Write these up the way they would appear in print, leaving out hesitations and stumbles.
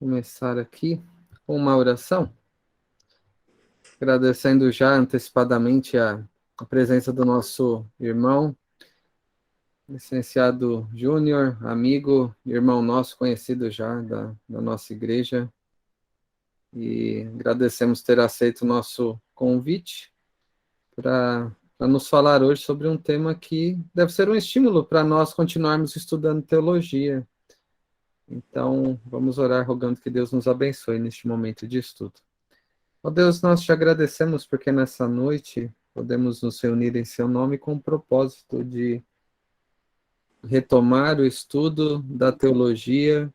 Começar aqui com uma oração, agradecendo já antecipadamente a presença do nosso irmão, licenciado Júnior, amigo, irmão nosso, conhecido já da nossa igreja, e agradecemos ter aceito o nosso convite para nos falar hoje sobre um tema que deve ser um estímulo para nós continuarmos estudando teologia. Então, vamos orar rogando que Deus nos abençoe neste momento de estudo. Ó Deus, nós te agradecemos porque nessa noite podemos nos reunir em seu nome com o propósito de retomar o estudo da teologia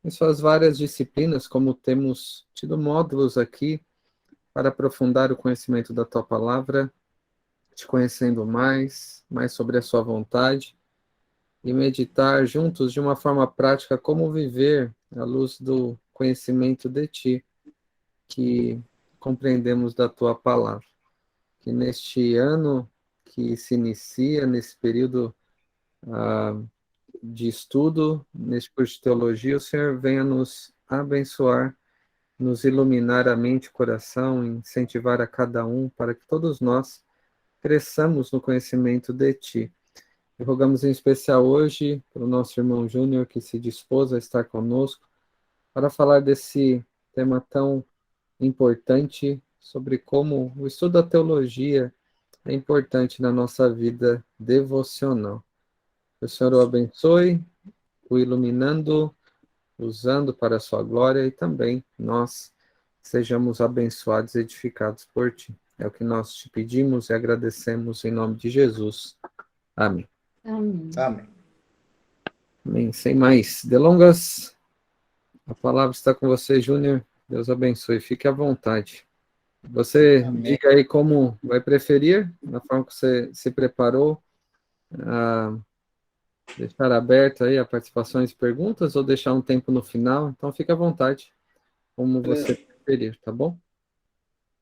em suas várias disciplinas, como temos tido módulos aqui para aprofundar o conhecimento da tua palavra, te conhecendo mais sobre a sua vontade e meditar juntos de uma forma prática como viver à luz do conhecimento de ti, que compreendemos da tua palavra. Que neste ano que se inicia, nesse período de estudo, nesse curso de teologia, o Senhor venha nos abençoar, nos iluminar a mente e o coração, incentivar a cada um, para que todos nós cresçamos no conhecimento de Ti. E rogamos em especial hoje para o nosso irmão Júnior, que se dispôs a estar conosco, para falar desse tema tão importante, sobre como o estudo da teologia é importante na nossa vida devocional. Que o Senhor o abençoe, o iluminando, usando para a sua glória e também nós sejamos abençoados e edificados por ti. É o que nós te pedimos e agradecemos em nome de Jesus. Amém. Amém. Amém. Amém. Sem mais delongas, a palavra está com você, Júnior. Deus abençoe. Fique à vontade. Você Amém. diga aí como vai preferir, na forma que você se preparou, deixar aberto aí a participações e perguntas ou deixar um tempo no final. Então, fique à vontade, como você preferir, tá bom?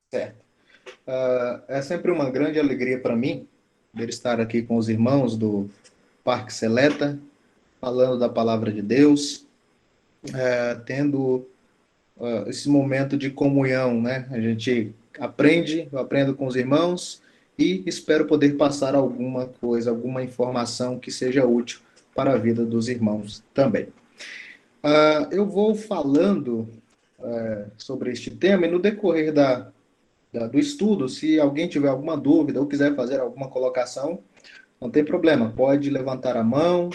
Certo. É sempre uma grande alegria para mim poder estar aqui com os irmãos do Parque Seleta, falando da palavra de Deus, tendo esse momento de comunhão, né? A gente aprende, eu aprendo com os irmãos e espero poder passar alguma coisa, alguma informação que seja útil para a vida dos irmãos também. Eu vou falando sobre este tema e no decorrer do estudo, se alguém tiver alguma dúvida ou quiser fazer alguma colocação, não tem problema, pode levantar a mão,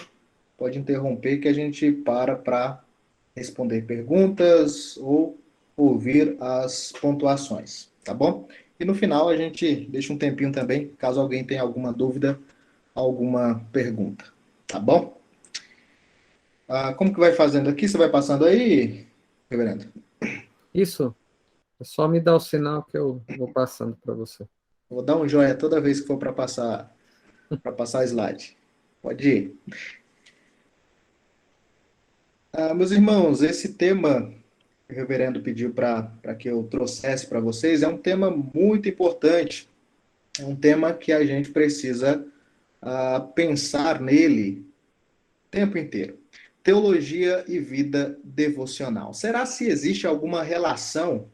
pode interromper que a gente para responder perguntas ou ouvir as pontuações, tá bom? E no final a gente deixa um tempinho também, caso alguém tenha alguma dúvida, alguma pergunta, tá bom? Como que vai fazendo aqui? Você vai passando aí, reverendo? Isso, é só me dar o sinal que eu vou passando para você. Vou dar um joinha toda vez que for para passar slide. Pode ir. Meus irmãos, esse tema que o reverendo pediu para que eu trouxesse para vocês é um tema muito importante. É um tema que a gente precisa pensar nele o tempo inteiro. Teologia e vida devocional. Será se existe alguma relação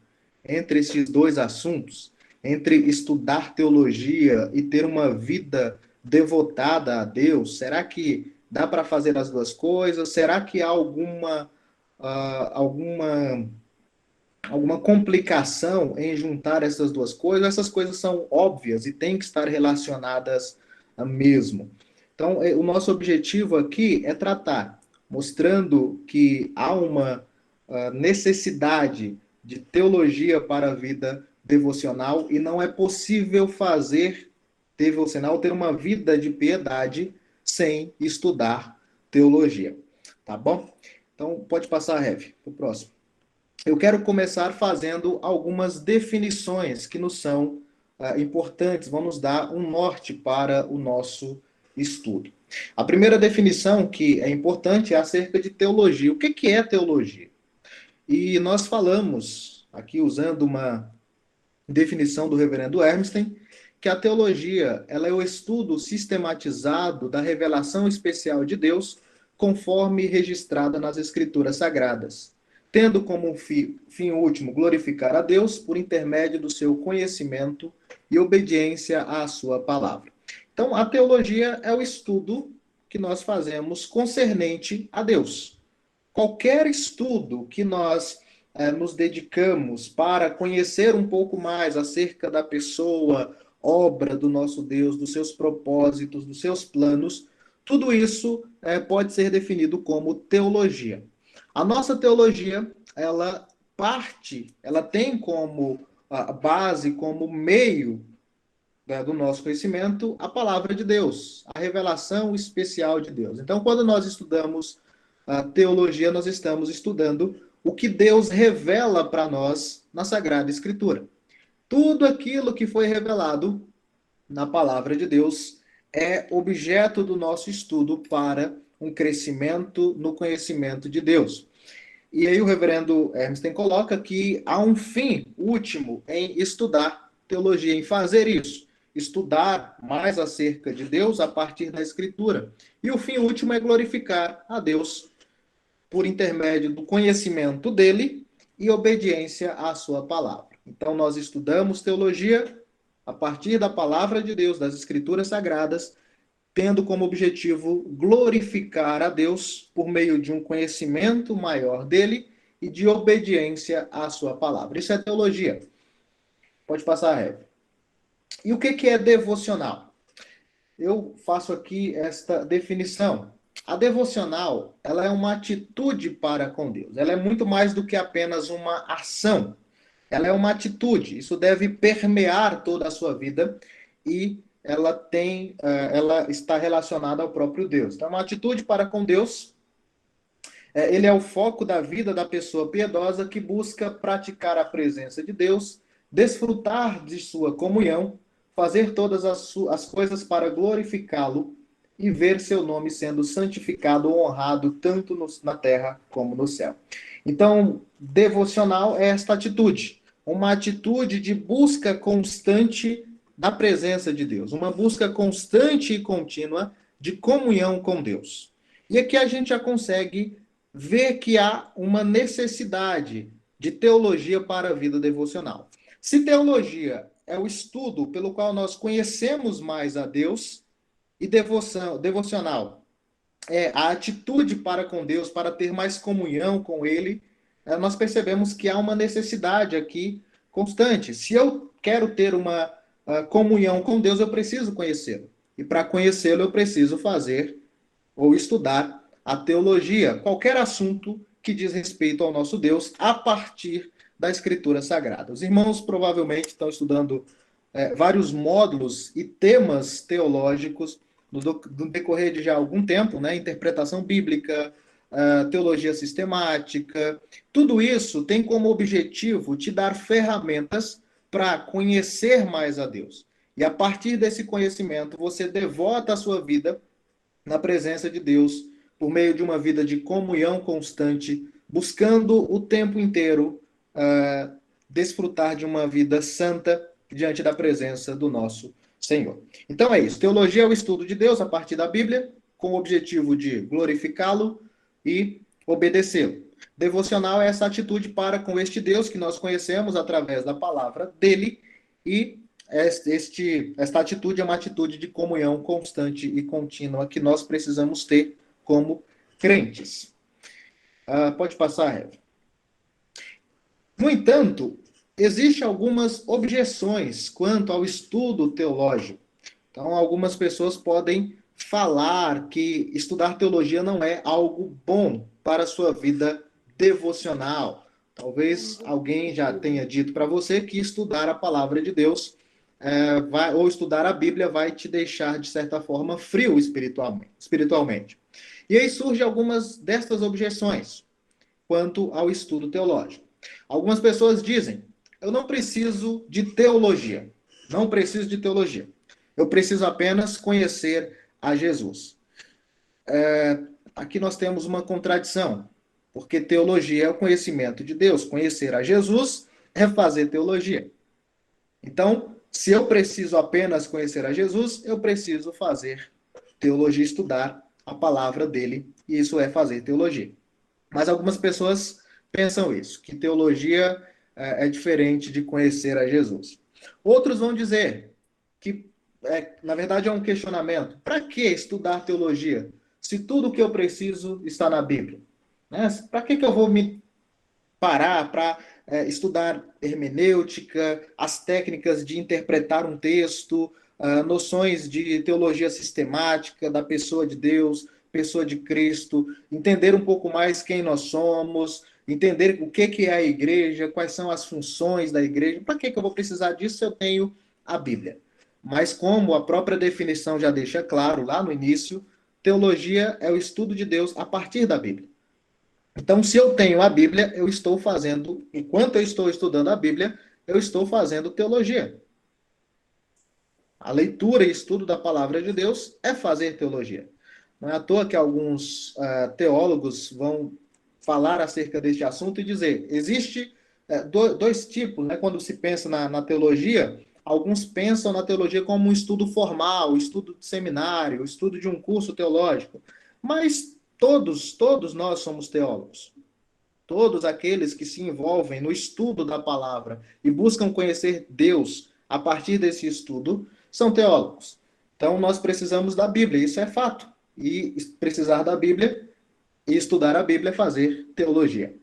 entre esses dois assuntos? Entre estudar teologia e ter uma vida devotada a Deus? Será que dá para fazer as duas coisas? Será que há alguma complicação em juntar essas duas coisas? Essas coisas são óbvias e têm que estar relacionadas mesmo. Então, o nosso objetivo aqui é tratar, mostrando que há uma necessidade de teologia para a vida devocional e não é possível fazer devocional, ter uma vida de piedade sem estudar teologia. Tá bom? Então, pode passar, Rev, para o próximo. Eu quero começar fazendo algumas definições que nos são importantes, vão nos dar um norte para o nosso estudo. A primeira definição que é importante é acerca de teologia. O que é teologia? E nós falamos, aqui usando uma definição do reverendo Hermstein, que a teologia ela é o estudo sistematizado da revelação especial de Deus, conforme registrada nas Escrituras Sagradas, tendo como fim último glorificar a Deus por intermédio do seu conhecimento e obediência à sua palavra. Então, a teologia é o estudo que nós fazemos concernente a Deus. Qualquer estudo que nós nos dedicamos para conhecer um pouco mais acerca da pessoa, obra do nosso Deus, dos seus propósitos, dos seus planos, tudo isso pode ser definido como teologia. A nossa teologia, ela tem como base, como meio do nosso conhecimento, a palavra de Deus, a revelação especial de Deus. Então, quando nós estudamos a teologia, nós estamos estudando o que Deus revela para nós na Sagrada Escritura. Tudo aquilo que foi revelado na palavra de Deus é objeto do nosso estudo para um crescimento no conhecimento de Deus. E aí o reverendo Hermsten coloca que há um fim último em estudar teologia, em fazer isso, estudar mais acerca de Deus a partir da Escritura. E o fim último é glorificar a Deus por intermédio do conhecimento dele e obediência à sua palavra. Então nós estudamos teologia a partir da palavra de Deus, das Escrituras Sagradas, tendo como objetivo glorificar a Deus por meio de um conhecimento maior dele e de obediência à sua palavra. Isso é teologia. Pode passar, Rev. E o que é devocional? Eu faço aqui esta definição. A devocional, ela é uma atitude para com Deus. Ela é muito mais do que apenas uma ação. Ela é uma atitude. Isso deve permear toda a sua vida e ela está relacionada ao próprio Deus. Então, uma atitude para com Deus, ele é o foco da vida da pessoa piedosa que busca praticar a presença de Deus, desfrutar de sua comunhão, fazer todas as coisas para glorificá-lo e ver seu nome sendo santificado ou honrado tanto na terra como no céu. Então, devocional é esta atitude, uma atitude de busca constante da presença de Deus, uma busca constante e contínua de comunhão com Deus. E aqui a gente já consegue ver que há uma necessidade de teologia para a vida devocional. Se teologia é o estudo pelo qual nós conhecemos mais a Deus, e devocional é a atitude para com Deus, para ter mais comunhão com Ele, nós percebemos que há uma necessidade aqui constante. Se eu quero ter uma comunhão com Deus, eu preciso conhecê-lo. E para conhecê-lo, eu preciso fazer ou estudar a teologia, qualquer assunto que diz respeito ao nosso Deus, a partir da Escritura Sagrada. Os irmãos provavelmente estão estudando vários módulos e temas teológicos no decorrer de já algum tempo, né? Interpretação bíblica, teologia sistemática. Tudo isso tem como objetivo te dar ferramentas para conhecer mais a Deus. E a partir desse conhecimento, você devota a sua vida na presença de Deus, por meio de uma vida de comunhão constante, buscando o tempo inteiro desfrutar de uma vida santa diante da presença do nosso Senhor. Então é isso. Teologia é o estudo de Deus a partir da Bíblia, com o objetivo de glorificá-lo e obedecê-lo. Devocional é essa atitude para com este Deus que nós conhecemos através da palavra dele, e esta atitude é uma atitude de comunhão constante e contínua que nós precisamos ter como crentes. Pode passar, Rev. No entanto, existem algumas objeções quanto ao estudo teológico. Então, algumas pessoas podem falar que estudar teologia não é algo bom para a sua vida devocional. Talvez alguém já tenha dito para você que estudar a palavra de Deus ou estudar a Bíblia vai te deixar, de certa forma, frio espiritualmente. E aí surgem algumas destas objeções quanto ao estudo teológico. Algumas pessoas dizem: eu não preciso de teologia. Não preciso de teologia. Eu preciso apenas conhecer a Jesus. Aqui nós temos uma contradição, porque teologia é o conhecimento de Deus. Conhecer a Jesus é fazer teologia. Então, se eu preciso apenas conhecer a Jesus, eu preciso fazer teologia, estudar a palavra dele, e isso é fazer teologia. Mas algumas pessoas pensam isso, que teologia é diferente de conhecer a Jesus. Outros vão dizer que, na verdade, é um questionamento. Para que estudar teologia se tudo o que eu preciso está na Bíblia? Né? Para que eu vou me parar para estudar hermenêutica, as técnicas de interpretar um texto, noções de teologia sistemática da pessoa de Deus, pessoa de Cristo, entender um pouco mais quem nós somos, entender o que é a igreja, quais são as funções da igreja. Para que eu vou precisar disso se eu tenho a Bíblia? Mas como a própria definição já deixa claro lá no início, teologia é o estudo de Deus a partir da Bíblia. Então, se eu tenho a Bíblia, eu estou fazendo, enquanto eu estou estudando a Bíblia, eu estou fazendo teologia. A leitura e estudo da palavra de Deus é fazer teologia. Não é à toa que alguns teólogos vão falar acerca deste assunto e dizer, existe dois tipos, né? Quando se pensa na teologia, alguns pensam na teologia como um estudo formal, estudo de seminário, estudo de um curso teológico, mas todos nós somos teólogos. Todos aqueles que se envolvem no estudo da palavra e buscam conhecer Deus a partir desse estudo são teólogos. Então, nós precisamos da Bíblia, isso é fato. E precisar da Bíblia e estudar a Bíblia é fazer teologia.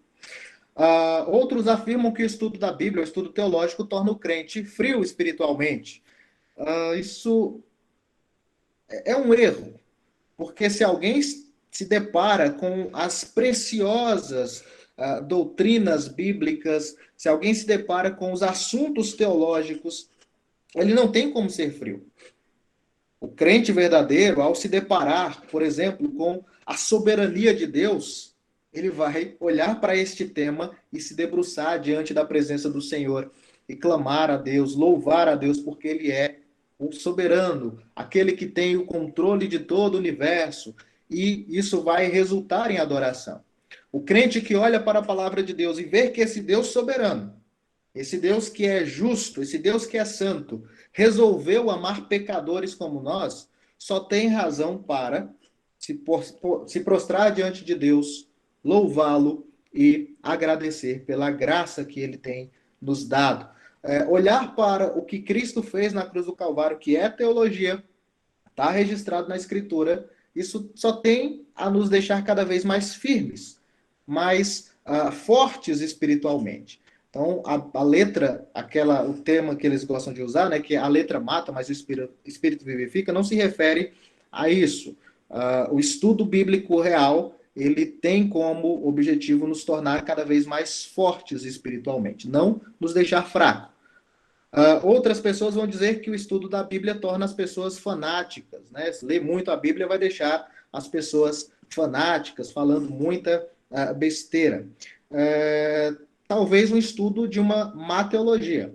Outros afirmam que o estudo da Bíblia, o estudo teológico, torna o crente frio espiritualmente. Isso é um erro, porque se alguém se depara com as preciosas doutrinas bíblicas, se alguém se depara com os assuntos teológicos, ele não tem como ser frio. O crente verdadeiro, ao se deparar, por exemplo, com a soberania de Deus, ele vai olhar para este tema e se debruçar diante da presença do Senhor e clamar a Deus, louvar a Deus, porque Ele é o soberano, aquele que tem o controle de todo o universo, e isso vai resultar em adoração. O crente que olha para a palavra de Deus e vê que esse Deus soberano, esse Deus que é justo, esse Deus que é santo, resolveu amar pecadores como nós, só tem razão para se prostrar diante de Deus, louvá-lo e agradecer pela graça que ele tem nos dado. Olhar para o que Cristo fez na cruz do Calvário, que é teologia, está registrado na Escritura, isso só tem a nos deixar cada vez mais firmes, mais fortes espiritualmente. Então, a letra, o tema que eles gostam de usar, né, que a letra mata, mas o espírito vivifica, não se refere a isso. O estudo bíblico real, ele tem como objetivo nos tornar cada vez mais fortes espiritualmente, não nos deixar fracos. Outras pessoas vão dizer que o estudo da Bíblia torna as pessoas fanáticas, né? Se ler muito a Bíblia vai deixar as pessoas fanáticas, falando muita besteira. Talvez um estudo de uma má teologia,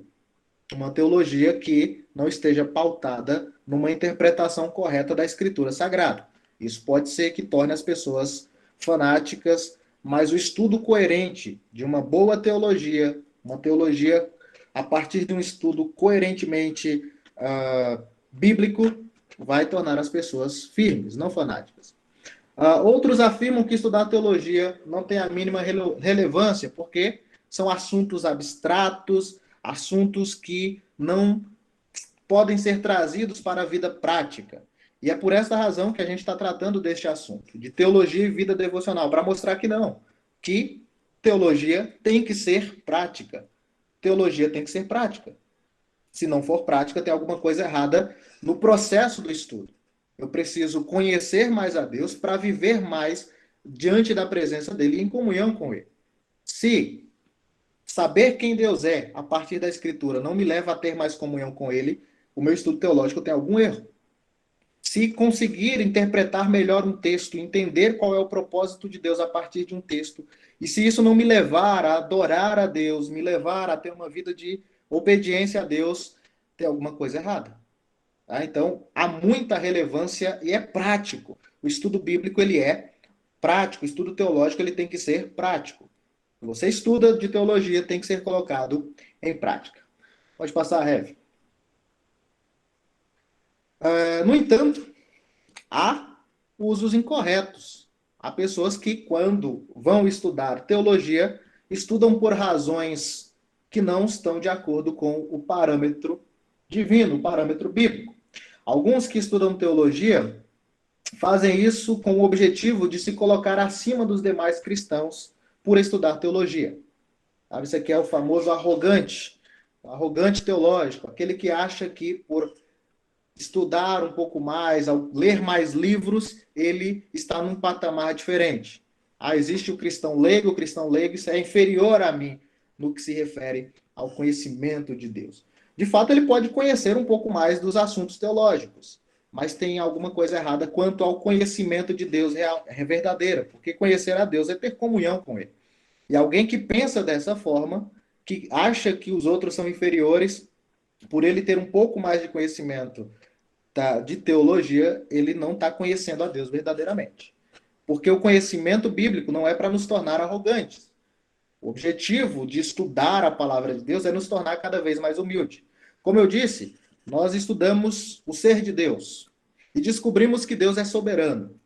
uma teologia que não esteja pautada numa interpretação correta da Escritura Sagrada. Isso pode ser que torne as pessoas fanáticas, mas o estudo coerente de uma boa teologia, uma teologia a partir de um estudo coerentemente bíblico, vai tornar as pessoas firmes, não fanáticas. Outros afirmam que estudar teologia não tem a mínima relevância, porque são assuntos abstratos, assuntos que não podem ser trazidos para a vida prática. E é por essa razão que a gente está tratando deste assunto, de teologia e vida devocional, para mostrar que não, que teologia tem que ser prática. Teologia tem que ser prática. Se não for prática, tem alguma coisa errada no processo do estudo. Eu preciso conhecer mais a Deus para viver mais diante da presença dele e em comunhão com ele. Se saber quem Deus é a partir da Escritura não me leva a ter mais comunhão com ele, o meu estudo teológico tem algum erro. Se conseguir interpretar melhor um texto, entender qual é o propósito de Deus a partir de um texto, e se isso não me levar a adorar a Deus, me levar a ter uma vida de obediência a Deus, tem alguma coisa errada. Tá? Então, há muita relevância e é prático. O estudo bíblico, ele é prático, o estudo teológico, ele tem que ser prático. Você estuda de teologia, tem que ser colocado em prática. Pode passar, Rev. No entanto, há usos incorretos. Há pessoas que, quando vão estudar teologia, estudam por razões que não estão de acordo com o parâmetro divino, o parâmetro bíblico. Alguns que estudam teologia fazem isso com o objetivo de se colocar acima dos demais cristãos por estudar teologia. Sabe, isso aqui é o famoso arrogante, o arrogante teológico, aquele que acha que por estudar um pouco mais, ao ler mais livros, ele está num patamar diferente. Existe o cristão leigo, isso é inferior a mim no que se refere ao conhecimento de Deus. De fato, ele pode conhecer um pouco mais dos assuntos teológicos, mas tem alguma coisa errada quanto ao conhecimento de Deus real, é verdadeira, porque conhecer a Deus é ter comunhão com Ele. E alguém que pensa dessa forma, que acha que os outros são inferiores, por ele ter um pouco mais de conhecimento de teologia, ele não está conhecendo a Deus verdadeiramente. Porque o conhecimento bíblico não é para nos tornar arrogantes. O objetivo de estudar a palavra de Deus é nos tornar cada vez mais humilde. Como eu disse, nós estudamos o ser de Deus e descobrimos que Deus é soberano.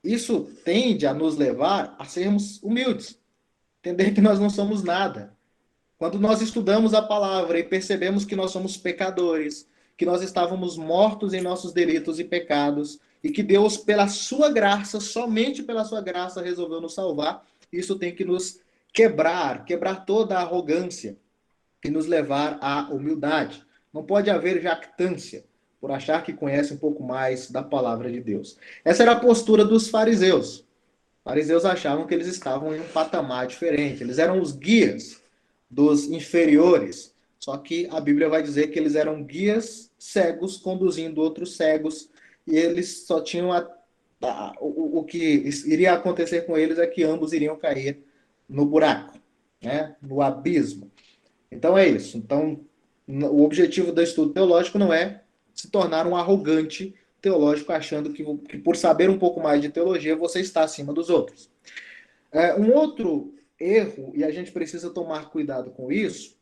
Isso tende a nos levar a sermos humildes, entender que nós não somos nada. Quando nós estudamos a palavra e percebemos que nós somos pecadores, que nós estávamos mortos em nossos delitos e pecados, e que Deus, pela sua graça, somente pela sua graça, resolveu nos salvar, isso tem que nos quebrar toda a arrogância e nos levar à humildade. Não pode haver jactância por achar que conhece um pouco mais da palavra de Deus. Essa era a postura dos fariseus. Os fariseus achavam que eles estavam em um patamar diferente, eles eram os guias dos inferiores. Só que a Bíblia vai dizer que eles eram guias cegos conduzindo outros cegos e eles só tinham o que iria acontecer com eles é que ambos iriam cair no buraco, né? No abismo. Então é isso. Então o objetivo do estudo teológico não é se tornar um arrogante teológico achando que por saber um pouco mais de teologia você está acima dos outros. Um outro erro, e a gente precisa tomar cuidado com isso,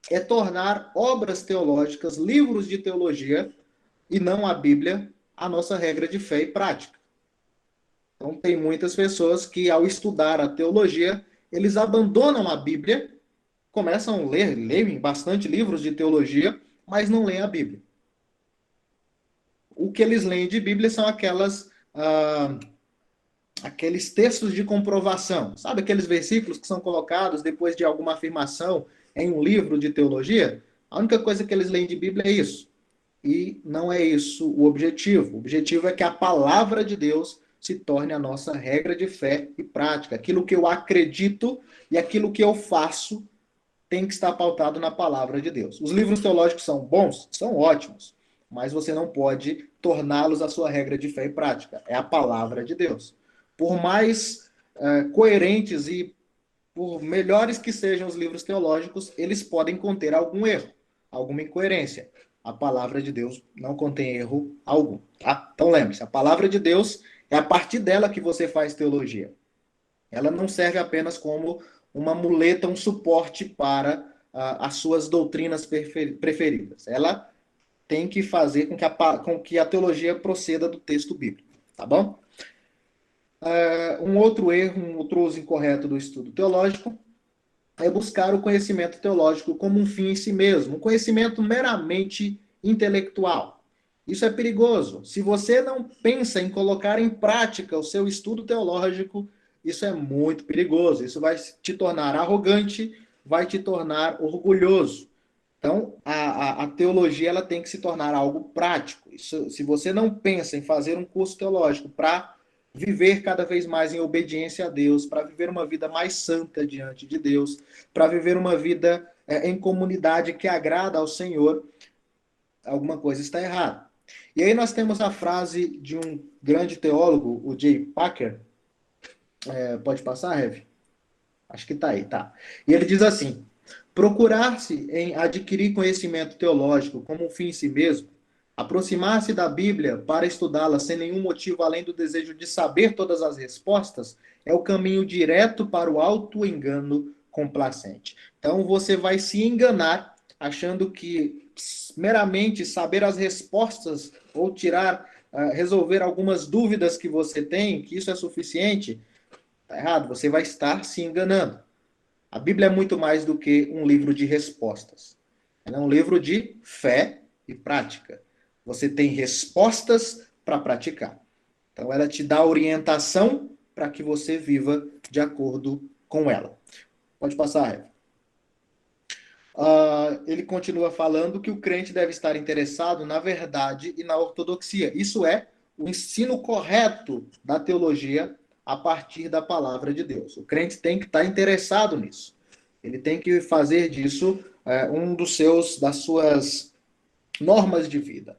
é tornar obras teológicas, livros de teologia, e não a Bíblia, a nossa regra de fé e prática. Então, tem muitas pessoas que, ao estudar a teologia, eles abandonam a Bíblia, começam a leem bastante livros de teologia, mas não leem a Bíblia. O que eles leem de Bíblia são aqueles textos de comprovação. Sabe aqueles versículos que são colocados depois de alguma afirmação em um livro de teologia? A única coisa que eles leem de Bíblia é isso. E não é isso o objetivo. O objetivo é que a palavra de Deus se torne a nossa regra de fé e prática. Aquilo que eu acredito e aquilo que eu faço tem que estar pautado na palavra de Deus. Os livros teológicos são bons? São ótimos. Mas você não pode torná-los a sua regra de fé e prática. É a palavra de Deus. Por mais coerentes e por melhores que sejam os livros teológicos, eles podem conter algum erro, alguma incoerência. A palavra de Deus não contém erro algum. Tá? Então lembre-se, a palavra de Deus é a partir dela que você faz teologia. Ela não serve apenas como uma muleta, um suporte para as suas doutrinas preferidas. Ela tem que fazer com que a teologia proceda do texto bíblico. Tá bom? Um outro erro, um outro uso incorreto do estudo teológico é buscar o conhecimento teológico como um fim em si mesmo, um conhecimento meramente intelectual. Isso é perigoso. Se você não pensa em colocar em prática o seu estudo teológico, isso é muito perigoso. Isso vai te tornar arrogante, vai te tornar orgulhoso. Então, a teologia ela tem que se tornar algo prático. Isso, se você não pensa em fazer um curso teológico para viver cada vez mais em obediência a Deus, para viver uma vida mais santa diante de Deus, para viver uma vida em comunidade que agrada ao Senhor, alguma coisa está errada. E aí nós temos a frase de um grande teólogo, o J. Packer. Pode passar, Rev? Acho que está aí, tá. E ele diz assim: procurar-se em adquirir conhecimento teológico como um fim em si mesmo, aproximar-se da Bíblia para estudá-la sem nenhum motivo além do desejo de saber todas as respostas, é o caminho direto para o auto-engano complacente. Então você vai se enganar achando que meramente saber as respostas ou resolver algumas dúvidas que você tem, que isso é suficiente. Está errado, você vai estar se enganando. A Bíblia é muito mais do que um livro de respostas. Ela é um livro de fé e prática. Você tem respostas para praticar. Então, ela te dá orientação para que você viva de acordo com ela. Pode passar, Eva. Ele continua falando que o crente deve estar interessado na verdade e na ortodoxia. Isso é o ensino correto da teologia a partir da palavra de Deus. O crente tem que estar interessado nisso. Ele tem que fazer disso um das suas normas de vida.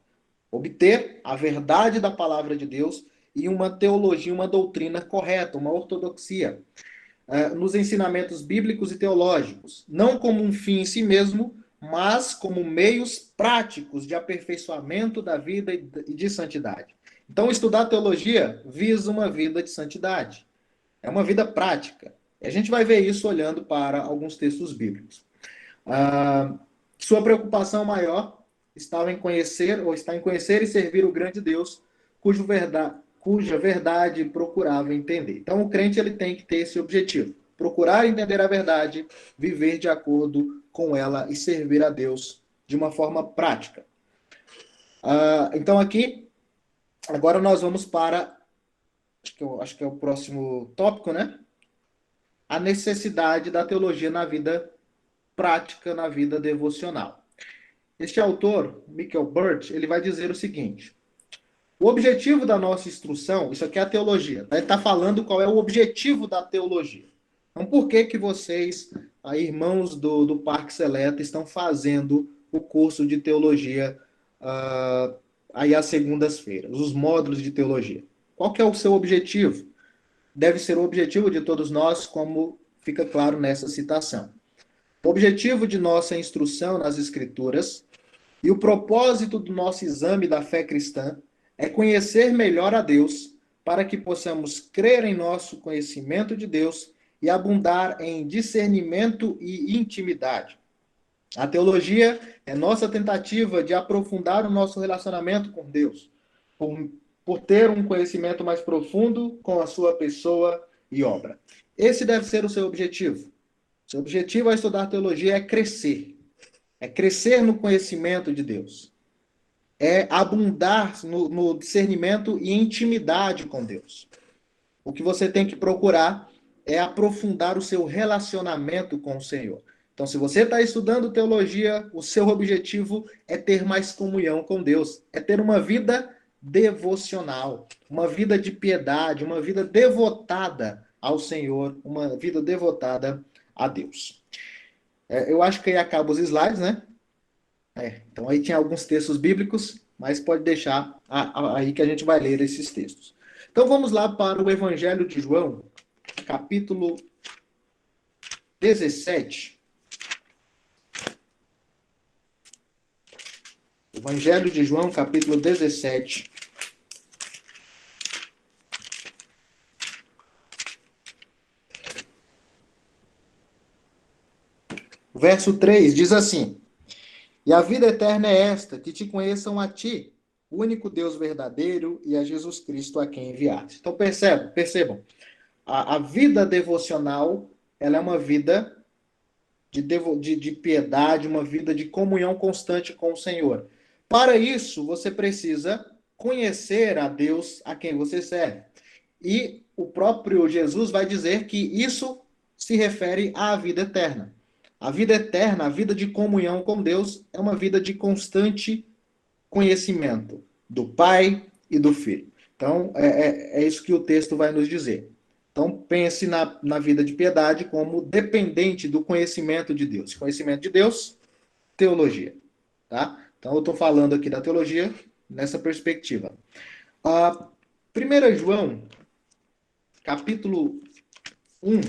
Obter a verdade da palavra de Deus e uma teologia, uma doutrina correta, uma ortodoxia nos ensinamentos bíblicos e teológicos, não como um fim em si mesmo, mas como meios práticos de aperfeiçoamento da vida e de santidade. Então, estudar teologia visa uma vida de santidade. É uma vida prática. E a gente vai ver isso olhando para alguns textos bíblicos. Sua preocupação maior estava em conhecer, ou está em conhecer e servir o grande Deus, cuja verdade procurava entender. Então, o crente ele tem que ter esse objetivo: procurar entender a verdade, viver de acordo com ela e servir a Deus de uma forma prática. Então, aqui, agora nós vamos para, acho que é o próximo tópico, né? A necessidade da teologia na vida prática, na vida devocional. Este autor, Michael Burt, ele vai dizer o seguinte: o objetivo da nossa instrução, isso aqui é a teologia, ele está falando qual é o objetivo da teologia. Então, por que vocês, irmãos do Parque Seleta, estão fazendo o curso de teologia aí às segundas-feiras, os módulos de teologia? Qual que é o seu objetivo? Deve ser o objetivo de todos nós, como fica claro nessa citação. O objetivo de nossa instrução nas Escrituras e o propósito do nosso exame da fé cristã é conhecer melhor a Deus, para que possamos crer em nosso conhecimento de Deus e abundar em discernimento e intimidade. A teologia é nossa tentativa de aprofundar o nosso relacionamento com Deus, por ter um conhecimento mais profundo com a sua pessoa e obra. Esse deve ser o seu objetivo. Seu objetivo ao estudar teologia é crescer no conhecimento de Deus, é abundar no discernimento e intimidade com Deus. O que você tem que procurar é aprofundar o seu relacionamento com o Senhor. Então, se você está estudando teologia, o seu objetivo é ter mais comunhão com Deus, é ter uma vida devocional, uma vida de piedade, uma vida devotada ao Senhor, uma vida devotada a Deus. Eu acho que aí acaba os slides, né? Então aí tinha alguns textos bíblicos, mas pode deixar aí que a gente vai ler esses textos. Então vamos lá para o Evangelho de João, capítulo 17. Evangelho de João, capítulo 17. O verso 3 diz assim: e a vida eterna é esta, que te conheçam a ti, o único Deus verdadeiro, e a Jesus Cristo a quem enviaste. Então percebam, a vida devocional, ela é uma vida de piedade, uma vida de comunhão constante com o Senhor. Para isso, você precisa conhecer a Deus a quem você serve. E o próprio Jesus vai dizer que isso se refere à vida eterna. A vida eterna, a vida de comunhão com Deus, é uma vida de constante conhecimento do Pai e do Filho. Então, é isso que o texto vai nos dizer. Então, pense na vida de piedade como dependente do conhecimento de Deus. Conhecimento de Deus, teologia. Tá? Então, eu estou falando aqui da teologia nessa perspectiva. 1 João, capítulo 1.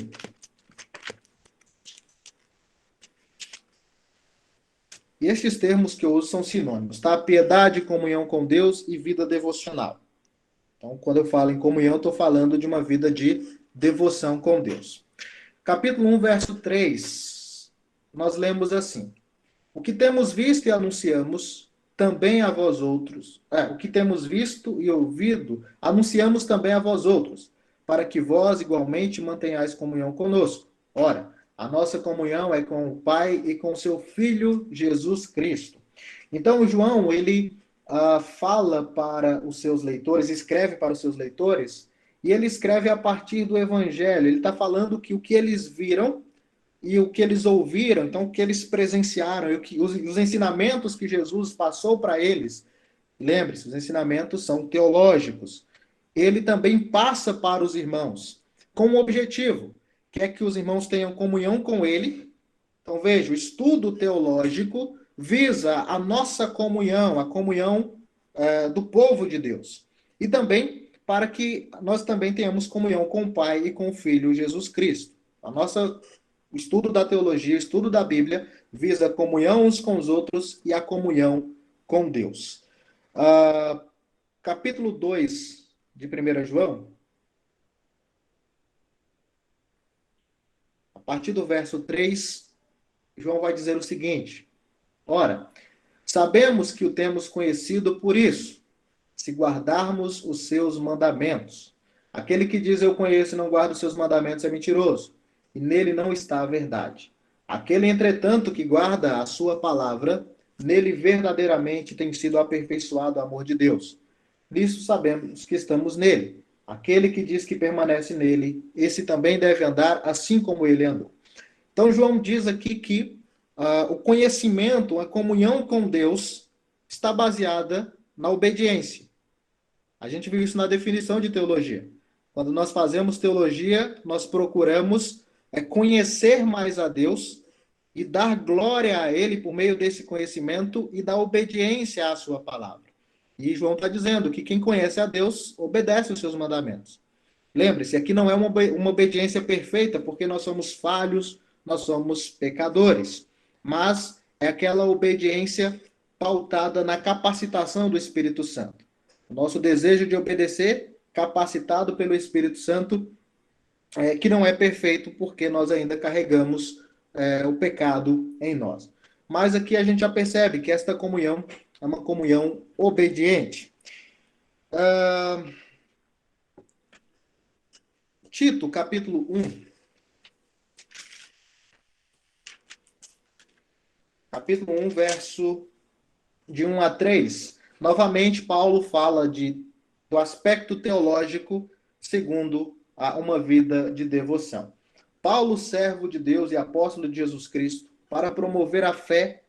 E estes termos que eu uso são sinônimos, tá? Piedade, comunhão com Deus e vida devocional. Então, quando eu falo em comunhão, estou falando de uma vida de devoção com Deus. Capítulo 1, verso 3, nós lemos assim: o que temos visto e anunciamos também a vós outros. O que temos visto e ouvido, anunciamos também a vós outros, para que vós igualmente mantenhais comunhão conosco. Ora, a nossa comunhão é com o Pai e com seu Filho Jesus Cristo. Então, João, ele fala para os seus leitores, escreve para os seus leitores, e ele escreve a partir do Evangelho. Ele está falando que o que eles viram e o que eles ouviram, então o que eles presenciaram, e os ensinamentos que Jesus passou para eles, lembre-se, os ensinamentos são teológicos. Ele também passa para os irmãos, com um objetivo, que é que os irmãos tenham comunhão com ele. Então, veja, o estudo teológico visa a nossa comunhão, a comunhão do povo de Deus. E também para que nós também tenhamos comunhão com o Pai e com o Filho Jesus Cristo. O estudo da teologia, o estudo da Bíblia, visa a comunhão uns com os outros e a comunhão com Deus. Capítulo 2 de 1 João, a partir do verso 3, João vai dizer o seguinte: ora, sabemos que o temos conhecido por isso, se guardarmos os seus mandamentos. Aquele que diz eu conheço e não guarda os seus mandamentos é mentiroso, e nele não está a verdade. Aquele, entretanto, que guarda a sua palavra, nele verdadeiramente tem sido aperfeiçoado o amor de Deus. Nisso sabemos que estamos nele. Aquele que diz que permanece nele, esse também deve andar assim como ele andou. Então, João diz aqui que o conhecimento, a comunhão com Deus, está baseada na obediência. A gente viu isso na definição de teologia. Quando nós fazemos teologia, nós procuramos conhecer mais a Deus e dar glória a Ele por meio desse conhecimento e da obediência à sua palavra. E João está dizendo que quem conhece a Deus obedece os seus mandamentos. Lembre-se, aqui não é uma obediência perfeita, porque nós somos falhos, nós somos pecadores. Mas é aquela obediência pautada na capacitação do Espírito Santo. O nosso desejo de obedecer, capacitado pelo Espírito Santo, que não é perfeito, porque nós ainda carregamos o pecado em nós. Mas aqui a gente já percebe que esta comunhão é uma comunhão obediente. Tito, capítulo 1. Capítulo 1, verso de 1 a 3. Novamente, Paulo fala do aspecto teológico segundo uma vida de devoção. Paulo, servo de Deus e apóstolo de Jesus Cristo, para promover a fé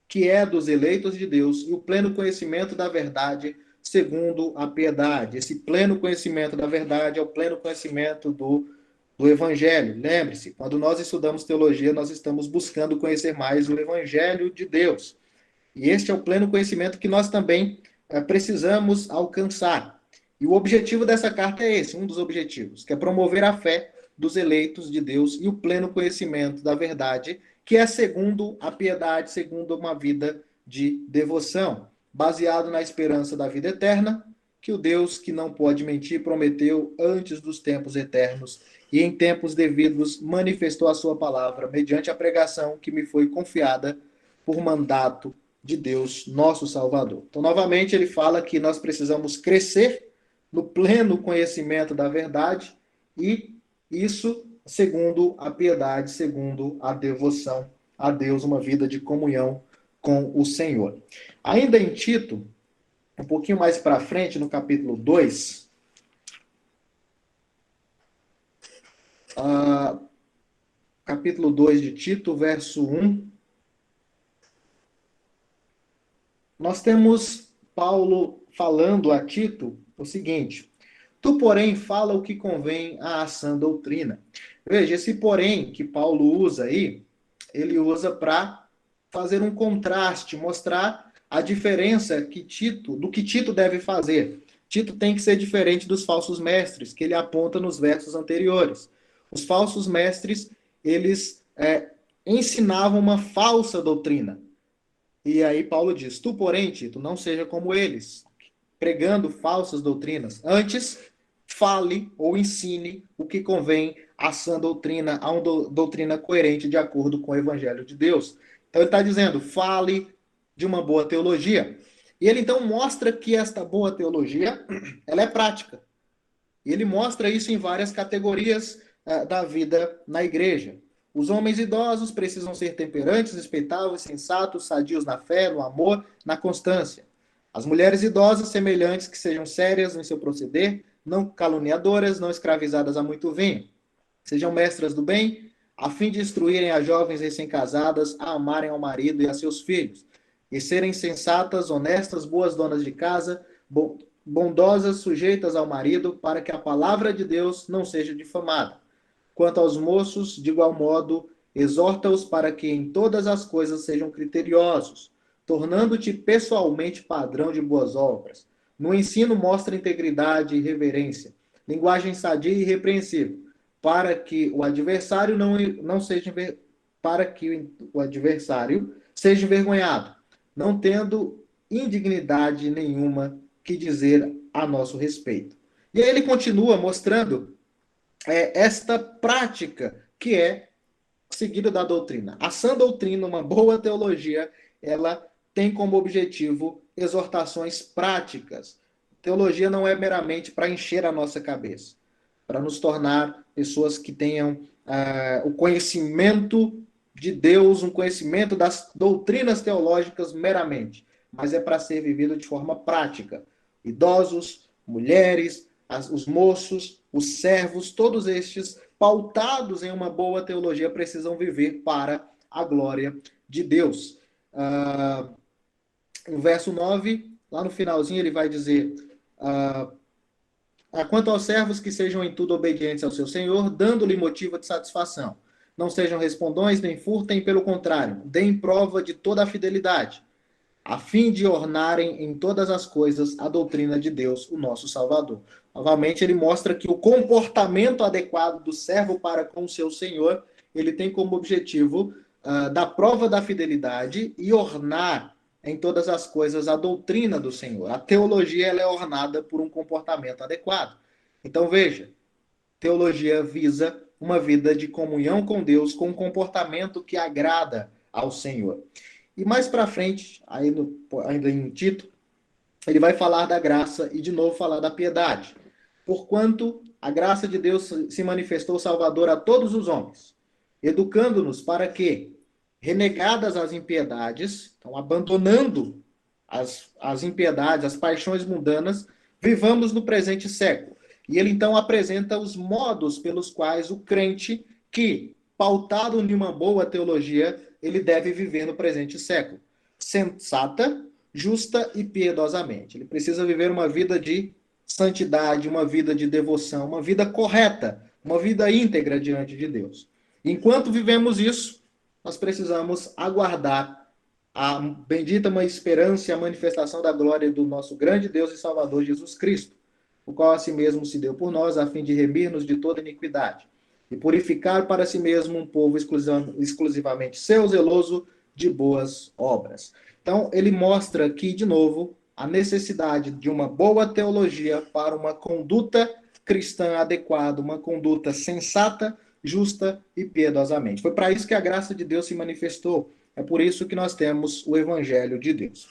que é dos eleitos de Deus e o pleno conhecimento da verdade segundo a piedade. Esse pleno conhecimento da verdade é o pleno conhecimento do Evangelho. Lembre-se, quando nós estudamos teologia, nós estamos buscando conhecer mais o Evangelho de Deus. E este é o pleno conhecimento que nós também precisamos alcançar. E o objetivo dessa carta é esse, um dos objetivos, que é promover a fé dos eleitos de Deus e o pleno conhecimento da verdade, que é segundo a piedade, segundo uma vida de devoção, baseado na esperança da vida eterna, que o Deus que não pode mentir prometeu antes dos tempos eternos e em tempos devidos manifestou a sua palavra mediante a pregação que me foi confiada por mandato de Deus, nosso Salvador. Então, novamente, ele fala que nós precisamos crescer no pleno conhecimento da verdade e isso segundo a piedade, segundo a devoção a Deus, uma vida de comunhão com o Senhor. Ainda em Tito, um pouquinho mais para frente, no capítulo 2, capítulo 2 de Tito, verso 1, nós temos Paulo falando a Tito o seguinte: tu, porém, fala o que convém à sã doutrina. Veja, esse porém que Paulo usa aí, ele usa para fazer um contraste, mostrar a diferença do que Tito deve fazer. Tito tem que ser diferente dos falsos mestres, que ele aponta nos versos anteriores. Os falsos mestres, eles ensinavam uma falsa doutrina. E aí Paulo diz, tu, porém, Tito, não seja como eles, pregando falsas doutrinas. Antes, fale ou ensine o que convém à sã doutrina, a uma doutrina coerente de acordo com o Evangelho de Deus. Então ele está dizendo, fale de uma boa teologia. E ele então mostra que esta boa teologia, ela é prática. E ele mostra isso em várias categorias da vida na igreja. Os homens idosos precisam ser temperantes, respeitáveis, sensatos, sadios na fé, no amor, na constância. As mulheres idosas, semelhantes, que sejam sérias em seu proceder, não caluniadoras, não escravizadas a muito vinho. Sejam mestras do bem, a fim de instruírem as jovens recém-casadas a amarem ao marido e a seus filhos, e serem sensatas, honestas, boas donas de casa, bondosas, sujeitas ao marido, para que a palavra de Deus não seja difamada. Quanto aos moços, de igual modo, exorta-os para que em todas as coisas sejam criteriosos, tornando-te pessoalmente padrão de boas obras. No ensino mostra integridade e reverência, linguagem sadia e irrepreensível, para que o adversário não seja para que o adversário seja envergonhado, não tendo indignidade nenhuma que dizer a nosso respeito. E aí ele continua mostrando esta prática que é seguida da doutrina. A sã doutrina, uma boa teologia, ela tem como objetivo exortações práticas. Teologia não é meramente para encher a nossa cabeça, para nos tornar pessoas que tenham o conhecimento de Deus, um conhecimento das doutrinas teológicas meramente, mas é para ser vivido de forma prática. Idosos, mulheres, os moços, os servos, todos estes pautados em uma boa teologia precisam viver para a glória de Deus. No verso 9, lá no finalzinho, ele vai dizer: quanto aos servos, que sejam em tudo obedientes ao seu Senhor, dando-lhe motivo de satisfação. Não sejam respondões, nem furtem, pelo contrário, deem prova de toda a fidelidade, a fim de ornarem em todas as coisas a doutrina de Deus, o nosso Salvador. Novamente, ele mostra que o comportamento adequado do servo para com o seu Senhor, ele tem como objetivo dar prova da fidelidade e ornar em todas as coisas a doutrina do Senhor. A teologia ela é ornada por um comportamento adequado. Então, veja, teologia visa uma vida de comunhão com Deus, com um comportamento que agrada ao Senhor. E mais para frente, ainda em Tito, ele vai falar da graça e de novo falar da piedade. Porquanto a graça de Deus se manifestou salvador a todos os homens, educando-nos para que, renegadas as impiedades, então abandonando as impiedades, as paixões mundanas, vivamos no presente século. E ele então apresenta os modos pelos quais o crente que, pautado em uma boa teologia, ele deve viver no presente século. Sensata, justa e piedosamente. Ele precisa viver uma vida de santidade, uma vida de devoção, uma vida correta, uma vida íntegra diante de Deus. Enquanto vivemos isso, nós precisamos aguardar a bendita esperança e a manifestação da glória do nosso grande Deus e Salvador Jesus Cristo, o qual a si mesmo se deu por nós, a fim de remir-nos de toda iniquidade e purificar para si mesmo um povo exclusivamente seu, zeloso de boas obras. Então, ele mostra aqui, de novo, a necessidade de uma boa teologia para uma conduta cristã adequada, uma conduta sensata, justa e piedosamente. Foi para isso que a graça de Deus se manifestou. É por isso que nós temos o Evangelho de Deus.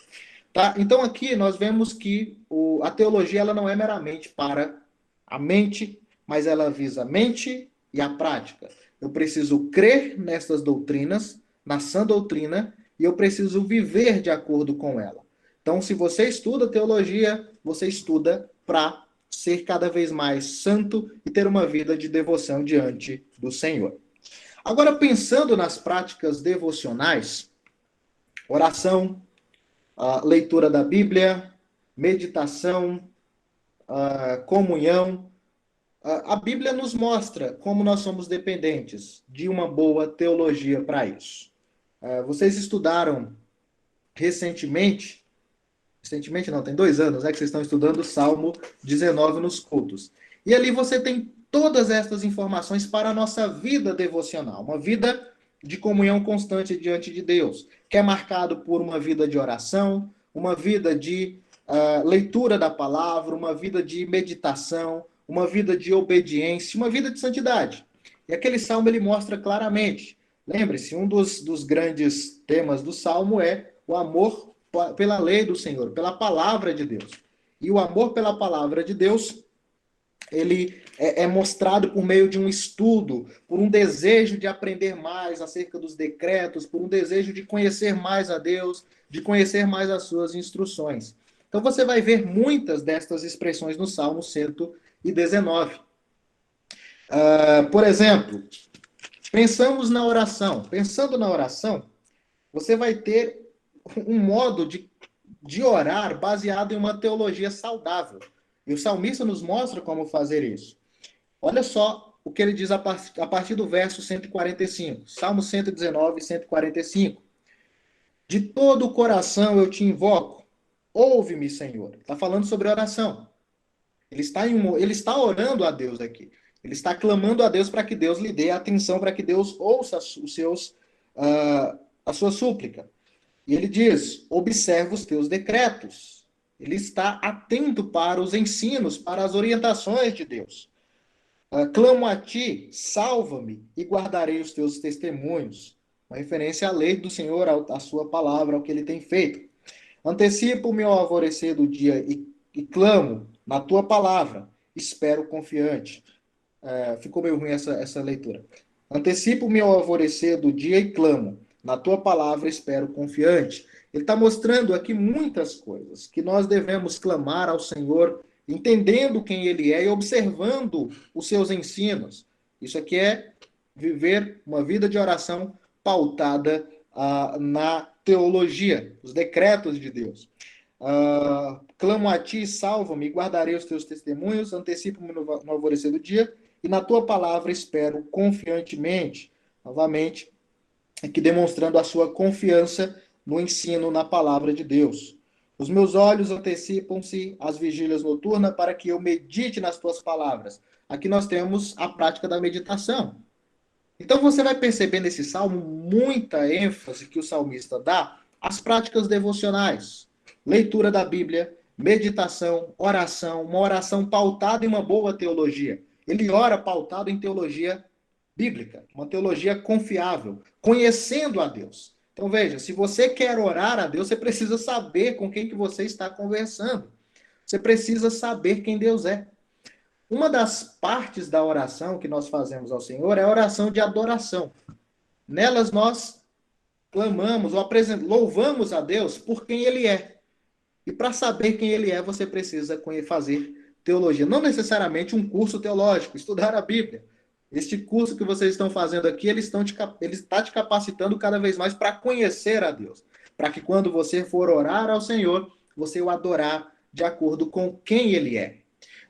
Tá? Então, aqui nós vemos que a teologia ela não é meramente para a mente, mas ela visa a mente e a prática. Eu preciso crer nessas doutrinas, na sã doutrina, e eu preciso viver de acordo com ela. Então, se você estuda teologia, você estuda para ser cada vez mais santo e ter uma vida de devoção diante do Senhor. Agora, pensando nas práticas devocionais, oração, leitura da Bíblia, meditação, comunhão, a Bíblia nos mostra como nós somos dependentes de uma boa teologia para isso. Vocês estudaram recentemente não, tem 2 anos, que vocês estão estudando o Salmo 19 nos cultos. E ali você tem todas estas informações para a nossa vida devocional, uma vida de comunhão constante diante de Deus, que é marcado por uma vida de oração, uma vida de leitura da palavra, uma vida de meditação, uma vida de obediência, uma vida de santidade. E aquele salmo ele mostra claramente. Lembre-se, um dos grandes temas do salmo é o amor pela lei do Senhor, pela palavra de Deus. E o amor pela palavra de Deus ele é mostrado por meio de um estudo, por um desejo de aprender mais acerca dos decretos, por um desejo de conhecer mais a Deus, de conhecer mais as suas instruções. Então você vai ver muitas destas expressões no Salmo 119. Por exemplo, Pensando na oração, você vai ter um modo de orar baseado em uma teologia saudável. E o salmista nos mostra como fazer isso. Olha só o que ele diz a partir do verso 145. Salmo 119, 145. De todo o coração eu te invoco. Ouve-me, Senhor. Está falando sobre oração. Ele está orando a Deus aqui. Ele está clamando a Deus para que Deus lhe dê atenção, para que Deus ouça a sua súplica. E ele diz: observa os teus decretos. Ele está atento para os ensinos, para as orientações de Deus. Clamo a ti, salva-me e guardarei os teus testemunhos. Uma referência à lei do Senhor, à sua palavra, ao que ele tem feito. Antecipo-me ao alvorecer do dia e clamo na tua palavra. Espero confiante. Ficou meio ruim essa leitura. Antecipo-me ao alvorecer do dia e clamo. Na tua palavra espero confiante. Ele está mostrando aqui muitas coisas que nós devemos clamar ao Senhor, entendendo quem Ele é e observando os seus ensinos. Isso aqui é viver uma vida de oração pautada na teologia, os decretos de Deus. Clamo a ti, salva-me, guardarei os teus testemunhos, antecipo-me no alvorecer do dia, e na tua palavra espero confiantemente. Novamente, aqui demonstrando a sua confiança no ensino, na palavra de Deus. Os meus olhos antecipam-se às vigílias noturnas para que eu medite nas tuas palavras. Aqui nós temos a prática da meditação. Então você vai perceber nesse salmo muita ênfase que o salmista dá às práticas devocionais. Leitura da Bíblia, meditação, oração, uma oração pautada em uma boa teologia. Ele ora pautado em teologia bíblica, uma teologia confiável, conhecendo a Deus. Então veja, se você quer orar a Deus, você precisa saber com quem que você está conversando. Você precisa saber quem Deus é. Uma das partes da oração que nós fazemos ao Senhor é a oração de adoração. Nelas nós clamamos ou louvamos a Deus por quem Ele é. E para saber quem Ele é, você precisa fazer teologia. Não necessariamente um curso teológico, estudar a Bíblia. Este curso que vocês estão fazendo aqui, ele está te capacitando cada vez mais para conhecer a Deus. Para que quando você for orar ao Senhor, você o adorar de acordo com quem Ele é.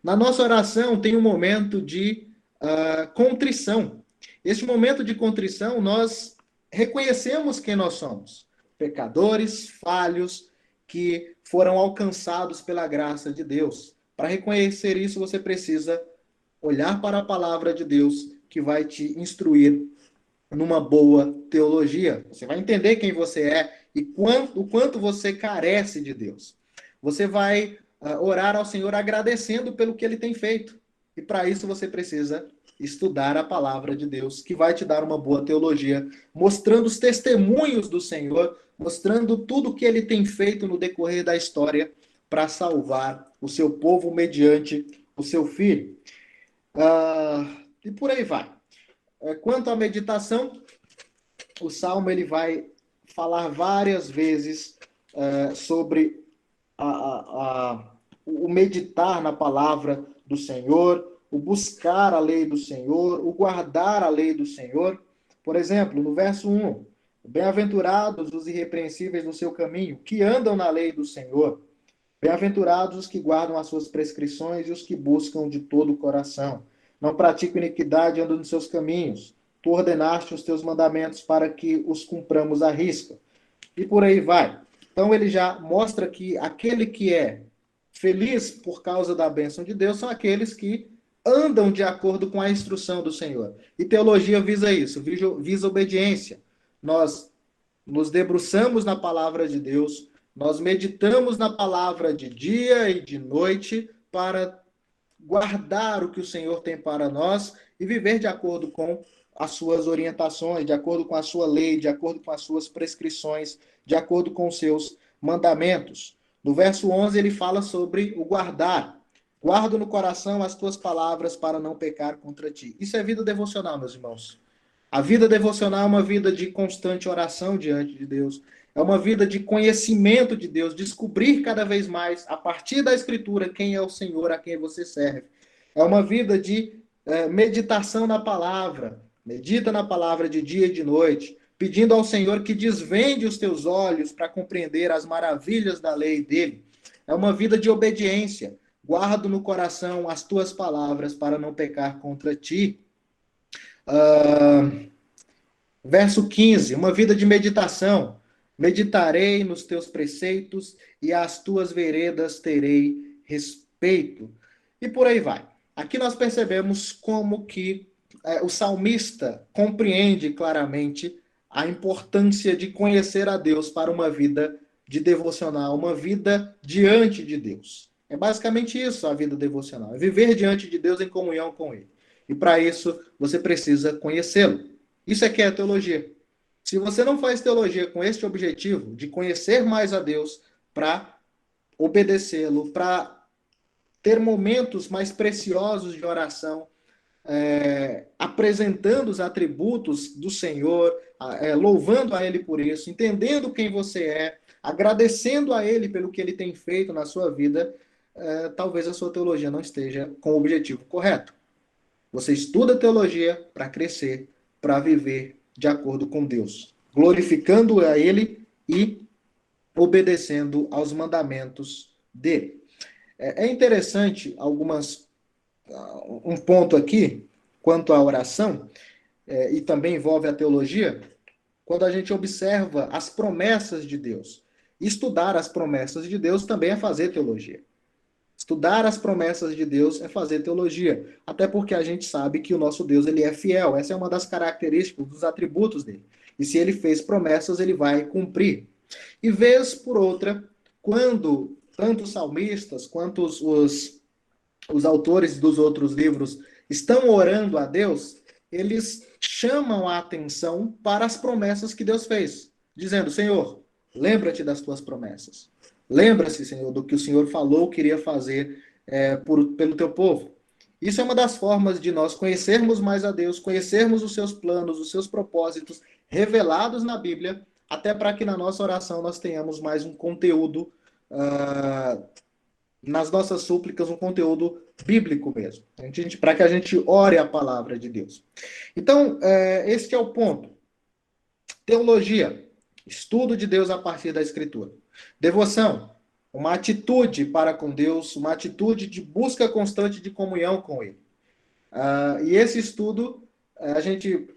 Na nossa oração tem um momento de contrição. Este momento de contrição, nós reconhecemos quem nós somos. Pecadores, falhos, que foram alcançados pela graça de Deus. Para reconhecer isso, você precisa olhar para a palavra de Deus, que vai te instruir numa boa teologia. Você vai entender quem você é e o quanto você carece de Deus. Você vai orar ao Senhor agradecendo pelo que Ele tem feito. E para isso você precisa estudar a palavra de Deus, que vai te dar uma boa teologia, mostrando os testemunhos do Senhor, mostrando tudo que Ele tem feito no decorrer da história para salvar o seu povo mediante o seu Filho. E por aí vai. Quanto à meditação, o Salmo ele vai falar várias vezes sobre o meditar na palavra do Senhor, o buscar a lei do Senhor, o guardar a lei do Senhor. Por exemplo, no verso 1, bem-aventurados os irrepreensíveis no seu caminho, que andam na lei do Senhor. Bem-aventurados os que guardam as suas prescrições e os que buscam de todo o coração. Não praticam iniquidade, andam nos seus caminhos. Tu ordenaste os teus mandamentos para que os cumpramos à risca. E por aí vai. Então ele já mostra que aquele que é feliz por causa da bênção de Deus são aqueles que andam de acordo com a instrução do Senhor. E teologia visa isso, visa obediência. Nós nos debruçamos na palavra de Deus, nós meditamos na palavra de dia e de noite para guardar o que o Senhor tem para nós e viver de acordo com as suas orientações, de acordo com a sua lei, de acordo com as suas prescrições, de acordo com os seus mandamentos. No verso 11 ele fala sobre o guardar. Guardo no coração as tuas palavras para não pecar contra ti. Isso é vida devocional, meus irmãos. A vida devocional é uma vida de constante oração diante de Deus. É uma vida de conhecimento de Deus, descobrir cada vez mais, a partir da Escritura, quem é o Senhor a quem você serve. É uma vida de meditação na palavra. Medita na palavra de dia e de noite, pedindo ao Senhor que desvende os teus olhos para compreender as maravilhas da lei dele. É uma vida de obediência. Guardo no coração as tuas palavras para não pecar contra ti. Verso 15, uma vida de meditação. Meditarei nos teus preceitos e às tuas veredas terei respeito. E por aí vai. Aqui nós percebemos como que o salmista compreende claramente a importância de conhecer a Deus para uma vida de devocional, uma vida diante de Deus. É basicamente isso a vida devocional, é viver diante de Deus em comunhão com Ele. E para isso você precisa conhecê-lo. Isso é que é teologia. Se você não faz teologia com este objetivo de conhecer mais a Deus para obedecê-lo, para ter momentos mais preciosos de oração, apresentando os atributos do Senhor, louvando a Ele por isso, entendendo quem você é, agradecendo a Ele pelo que Ele tem feito na sua vida, talvez a sua teologia não esteja com o objetivo correto. Você estuda teologia para crescer, para viver de acordo com Deus, glorificando a Ele e obedecendo aos mandamentos dele. É interessante um ponto aqui quanto à oração, e também envolve a teologia, quando a gente observa as promessas de Deus. Estudar as promessas de Deus também é fazer teologia. Estudar as promessas de Deus é fazer teologia, até porque a gente sabe que o nosso Deus ele é fiel. Essa é uma das características, dos atributos dele. E se ele fez promessas, ele vai cumprir. E vez por outra, quando tanto os salmistas quanto os autores dos outros livros estão orando a Deus, eles chamam a atenção para as promessas que Deus fez, dizendo: Senhor, lembra-te das tuas promessas. Lembra-se, Senhor, do que o Senhor falou que iria fazer pelo teu povo. Isso é uma das formas de nós conhecermos mais a Deus, conhecermos os seus planos, os seus propósitos revelados na Bíblia, até para que na nossa oração nós tenhamos mais um conteúdo, nas nossas súplicas, um conteúdo bíblico mesmo, para que a gente ore a palavra de Deus. Então, este é o ponto. Teologia, estudo de Deus a partir da Escritura. Devoção, uma atitude para com Deus, uma atitude de busca constante de comunhão com Ele. E esse estudo, a gente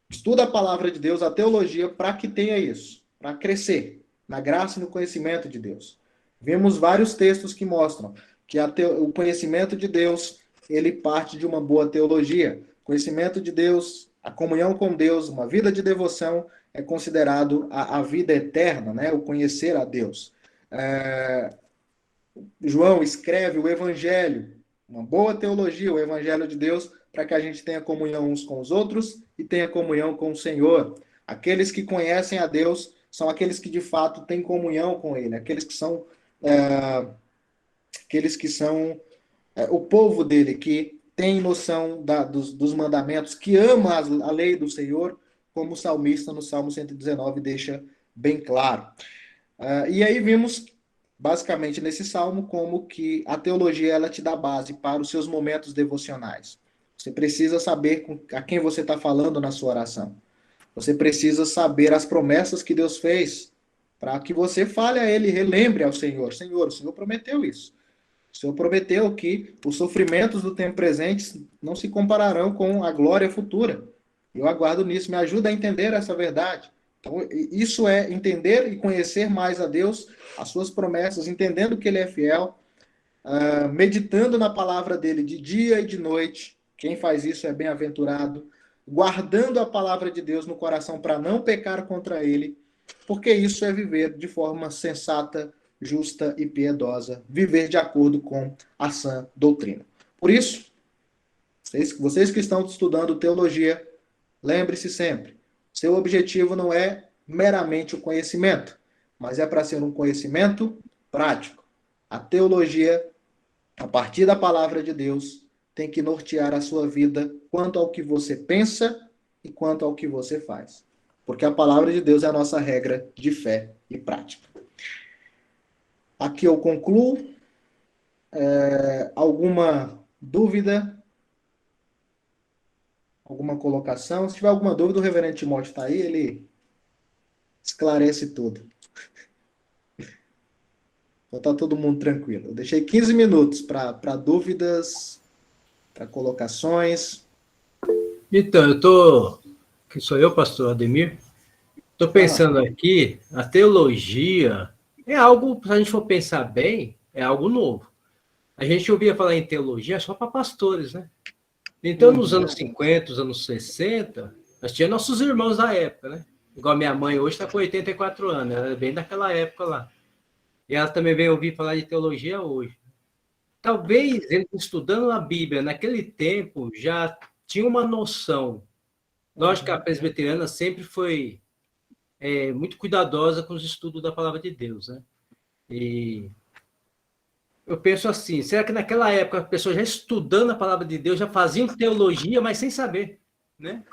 estuda a palavra de Deus, a teologia, para que tenha isso, para crescer na graça e no conhecimento de Deus. Vemos vários textos que mostram que o conhecimento de Deus, ele parte de uma boa teologia. Conhecimento de Deus, a comunhão com Deus, uma vida de devoção, é considerado a vida eterna, né? O conhecer a Deus. João escreve o Evangelho, uma boa teologia, o Evangelho de Deus, para que a gente tenha comunhão uns com os outros e tenha comunhão com o Senhor. Aqueles que conhecem a Deus são aqueles que de fato têm comunhão com Ele, aqueles que são o povo dele, que tem noção dos mandamentos, que ama a lei do Senhor, como o salmista no Salmo 119 deixa bem claro. E aí vimos, basicamente, nesse salmo, como que a teologia ela te dá base para os seus momentos devocionais. Você precisa saber a quem você está falando na sua oração. Você precisa saber as promessas que Deus fez, para que você fale a Ele, relembre ao Senhor. Senhor, o Senhor prometeu isso. O Senhor prometeu que os sofrimentos do tempo presente não se compararão com a glória futura. Eu aguardo nisso. Me ajuda a entender essa verdade. Então, isso é entender e conhecer mais a Deus, as suas promessas, entendendo que Ele é fiel, meditando na palavra dEle de dia e de noite. Quem faz isso é bem-aventurado. Guardando a palavra de Deus no coração para não pecar contra Ele, porque isso é viver de forma sensata, justa e piedosa, viver de acordo com a sã doutrina. Por isso, vocês que estão estudando teologia, lembre-se sempre, seu objetivo não é meramente o conhecimento, mas é para ser um conhecimento prático. A teologia a partir da palavra de Deus, tem que nortear a sua vida quanto ao que você pensa e quanto ao que você faz. Porque a palavra de Deus é a nossa regra de fé e prática. Aqui eu concluo. Alguma dúvida? Alguma colocação? Se tiver alguma dúvida, o reverendo Timóteo está aí, ele esclarece tudo. Então está todo mundo tranquilo. Eu deixei 15 minutos para dúvidas, para colocações. Então, que sou eu, pastor Ademir, estou pensando aqui, a teologia é algo, se a gente for pensar bem, é algo novo. A gente ouvia falar em teologia só para pastores, né? Então, nos anos 50, os anos 60, nós tínhamos nossos irmãos da época, né? Igual minha mãe hoje está com 84 anos, ela é bem daquela época lá. E ela também veio ouvir falar de teologia hoje. Talvez, ele estudando a Bíblia naquele tempo, já tinha uma noção. Lógico que a presbiteriana sempre foi muito cuidadosa com os estudos da palavra de Deus, né? E eu penso assim, será que naquela época as pessoas já estudando a palavra de Deus, já faziam teologia, mas sem saber, né?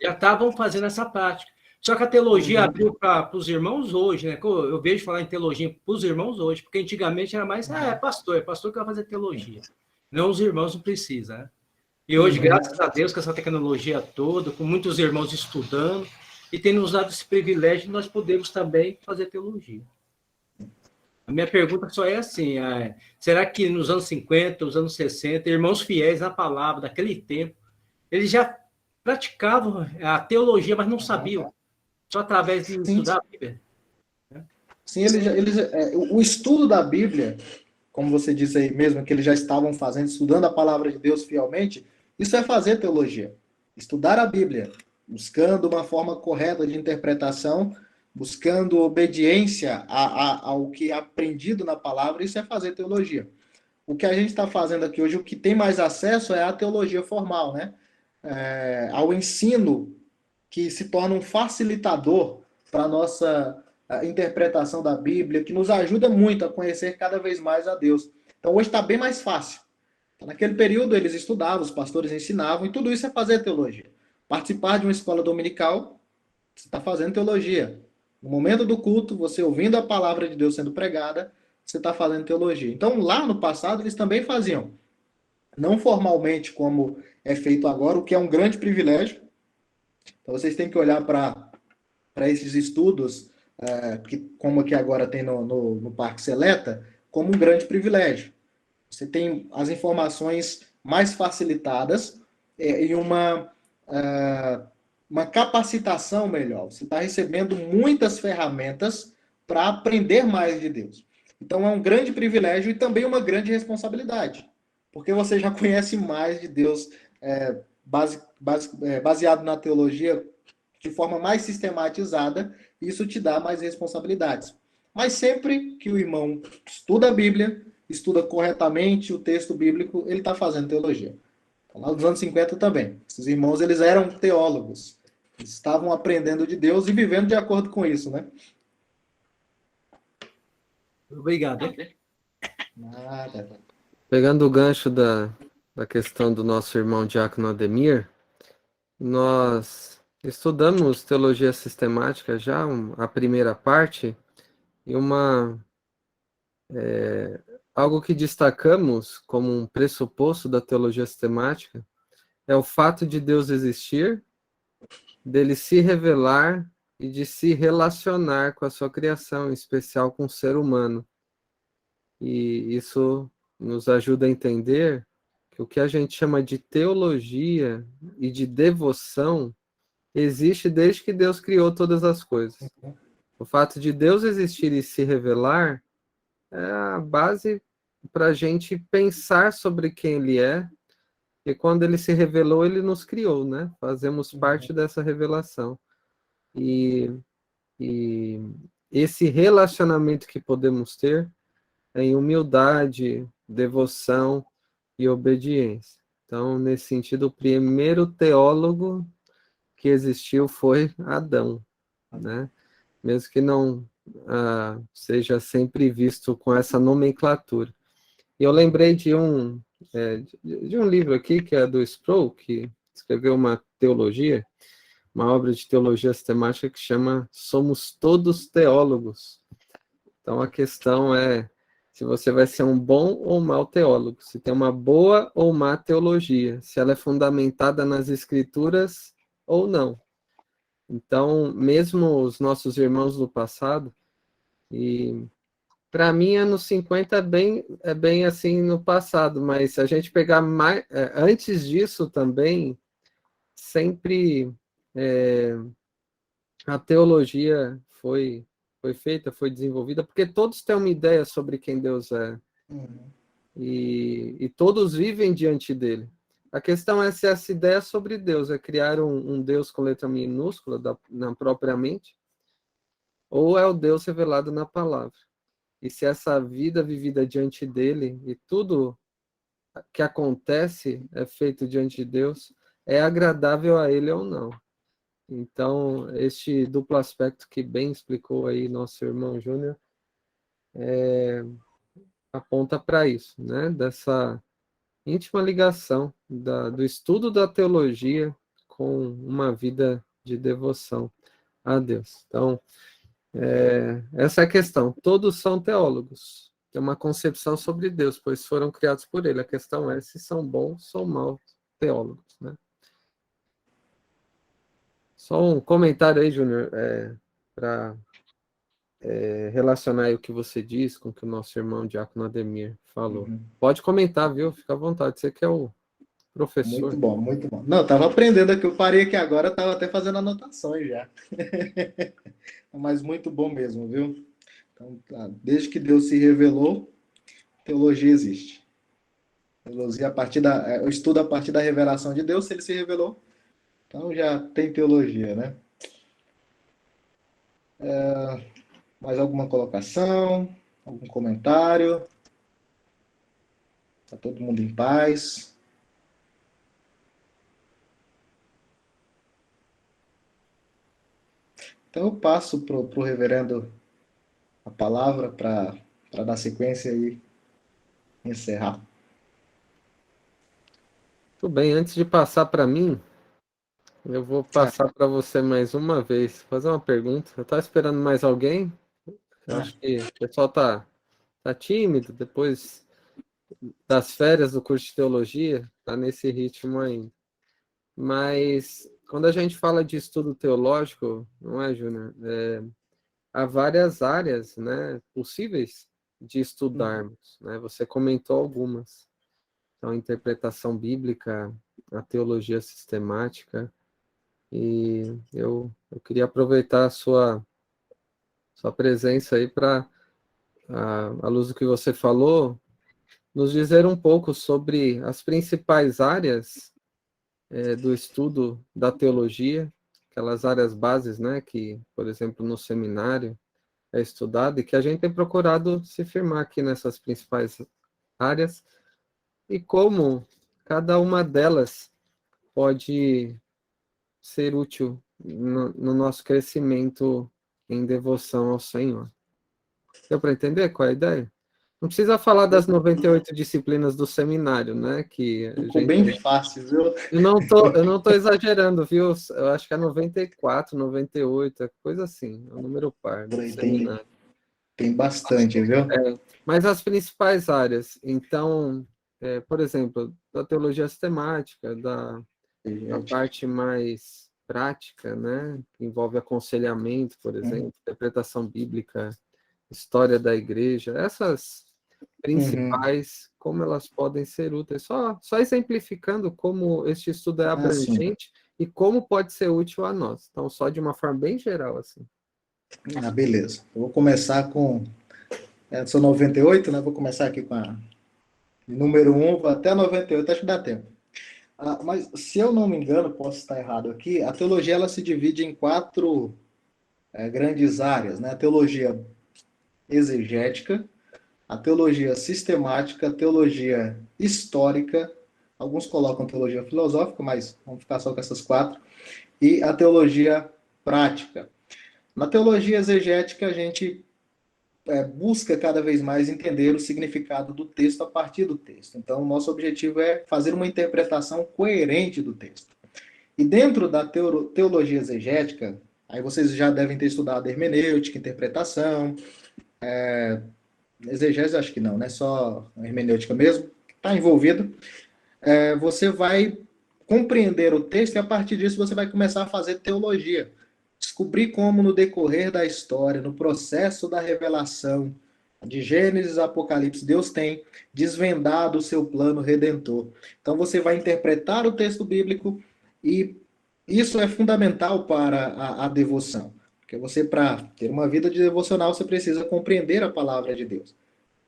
Já estavam fazendo essa prática. Só que a teologia abriu para os irmãos hoje, né? Eu vejo falar em teologia para os irmãos hoje, porque antigamente era mais, é pastor que vai fazer teologia. Não, os irmãos não precisam, né? E hoje, graças a Deus, com essa tecnologia toda, com muitos irmãos estudando, e tendo usado esse privilégio, nós podemos também fazer teologia. A minha pergunta só é assim, será que nos anos 50, os anos 60, irmãos fiéis na palavra daquele tempo, eles já praticavam a teologia, mas não sabiam, só através de estudar a Bíblia? Sim, o estudo da Bíblia, como você disse aí mesmo, que eles já estavam fazendo, estudando a palavra de Deus fielmente, isso é fazer teologia. Estudar a Bíblia, buscando uma forma correta de interpretação, buscando obediência ao que é aprendido na palavra, isso é fazer teologia. O que a gente está fazendo aqui hoje, o que tem mais acesso é a teologia formal, né? Ao ensino que se torna um facilitador para a nossa interpretação da Bíblia, que nos ajuda muito a conhecer cada vez mais a Deus. Então hoje está bem mais fácil. Naquele período eles estudavam, os pastores ensinavam, e tudo isso é fazer teologia. Participar de uma escola dominical, você está fazendo teologia. No momento do culto, você ouvindo a palavra de Deus sendo pregada, você está fazendo teologia. Então lá no passado eles também faziam. Não formalmente como é feito agora, o que é um grande privilégio. Então vocês têm que olhar para esses estudos, que, como aqui agora tem no Parque Seleta, como um grande privilégio. Você tem as informações mais facilitadas e uma capacitação melhor. Você está recebendo muitas ferramentas para aprender mais de Deus. Então é um grande privilégio e também uma grande responsabilidade, porque você já conhece mais de Deus baseado na teologia de forma mais sistematizada, isso te dá mais responsabilidades. Mas sempre que o irmão estuda a Bíblia, estuda corretamente o texto bíblico, ele está fazendo teologia. Então, lá nos anos 50 também. Esses irmãos, eles eram teólogos. Eles estavam aprendendo de Deus e vivendo de acordo com isso, né? Obrigado. Nada. Pegando o gancho da questão do nosso irmão Diácono Ademir, nós estudamos teologia sistemática já, a primeira parte, e algo que destacamos como um pressuposto da teologia sistemática é o fato de Deus existir, dele se revelar e de se relacionar com a sua criação, em especial com o ser humano. E isso nos ajuda a entender que o que a gente chama de teologia e de devoção existe desde que Deus criou todas as coisas. O fato de Deus existir e se revelar é a base para a gente pensar sobre quem Ele é, e quando Ele se revelou, Ele nos criou, né? Fazemos parte dessa revelação. E esse relacionamento que podemos ter é em humildade, devoção e obediência. Então, nesse sentido, o primeiro teólogo que existiu foi Adão, né? Mesmo que não seja sempre visto com essa nomenclatura. E eu lembrei de um livro aqui, que é do Sproul, que escreveu uma teologia, uma obra de teologia sistemática que chama Somos Todos Teólogos. Então, a questão é se você vai ser um bom ou mau teólogo, se tem uma boa ou má teologia, se ela é fundamentada nas escrituras ou não. Então, mesmo os nossos irmãos do passado, e para mim, anos 50 é bem assim no passado, mas se a gente pegar mais, antes disso também, sempre a teologia foi feita, foi desenvolvida, porque todos têm uma ideia sobre quem Deus é, Uhum. e todos vivem diante dele. A questão é se essa ideia sobre Deus é criar um Deus com letra minúscula na própria mente, ou é o Deus revelado na palavra. E se essa vida vivida diante dele e tudo que acontece é feito diante de Deus, é agradável a ele ou não. Então, este duplo aspecto que bem explicou aí nosso irmão Júnior, aponta para isso, né? Dessa íntima ligação do estudo da teologia com uma vida de devoção a Deus. Então, essa é a questão. Todos são teólogos. Tem uma concepção sobre Deus, pois foram criados por ele. A questão é se são bons ou maus teólogos, né? Só um comentário aí, Júnior, para relacionar aí o que você disse com o que o nosso irmão Diácono Ademir falou. Uhum. Pode comentar, viu? Fica à vontade. Você que é o professor. Muito bom, muito bom. Não, estava aprendendo aqui, eu parei aqui agora, estava até fazendo anotações já. Mas muito bom mesmo, viu? Então, desde que Deus se revelou, teologia existe. Teologia o estudo a partir da revelação de Deus, se ele se revelou, então já tem teologia, né? Mais alguma colocação? Algum comentário? Está todo mundo em paz? Então eu passo para o reverendo a palavra para dar sequência e encerrar. Tudo bem, antes de passar para mim, eu vou passar para você mais uma vez, fazer uma pergunta. Eu estava esperando mais alguém? Eu acho que o pessoal tá tímido, depois das férias do curso de teologia, tá nesse ritmo ainda. Mas quando a gente fala de estudo teológico, não é, Júnior? Há várias áreas, né, possíveis de estudarmos, né? Você comentou algumas. Então, a interpretação bíblica, a teologia sistemática, e eu queria aproveitar a sua presença aí para, à luz do que você falou, nos dizer um pouco sobre as principais áreas do estudo da teologia, aquelas áreas bases, né, que, por exemplo, no seminário é estudado e que a gente tem procurado se firmar aqui nessas principais áreas e como cada uma delas pode ser útil no nosso crescimento em devoção ao Senhor. Deu para entender qual é a ideia? Não precisa falar das 98 disciplinas do seminário, né? Que a Ficou gente... bem fácil, viu? Eu não tô exagerando, viu? Eu acho que é 94, 98, é coisa assim, é um número par do seminário. Tem bastante, viu? Mas as principais áreas, então, por exemplo, da teologia sistemática, da parte mais prática, né? Que envolve aconselhamento, por exemplo, interpretação bíblica, história da igreja, essas principais, como elas podem ser úteis. Só exemplificando como este estudo é abrangente e como pode ser útil a nós. Então, só de uma forma bem geral, assim. Beleza. Eu vou começar com... são 98, né? Vou começar aqui com a número 1, até 98, acho que dá tempo. Mas, se eu não me engano, posso estar errado aqui, a teologia ela se divide em 4 grandes áreas, né? A teologia exegética, a teologia sistemática, a teologia histórica, alguns colocam teologia filosófica, mas vamos ficar só com essas 4, e a teologia prática. Na teologia exegética, a gente busca cada vez mais entender o significado do texto a partir do texto. Então, o nosso objetivo é fazer uma interpretação coerente do texto. E dentro da teologia exegética, aí vocês já devem ter estudado hermenêutica, interpretação, exegese acho que não, né? Só hermenêutica mesmo, está envolvido. Você vai compreender o texto e a partir disso você vai começar a fazer teologia. Descobrir como no decorrer da história, no processo da revelação, de Gênesis a Apocalipse, Deus tem desvendado o seu plano redentor. Então você vai interpretar o texto bíblico e isso é fundamental para a devoção. Porque você, para ter uma vida de devocional, você precisa compreender a palavra de Deus.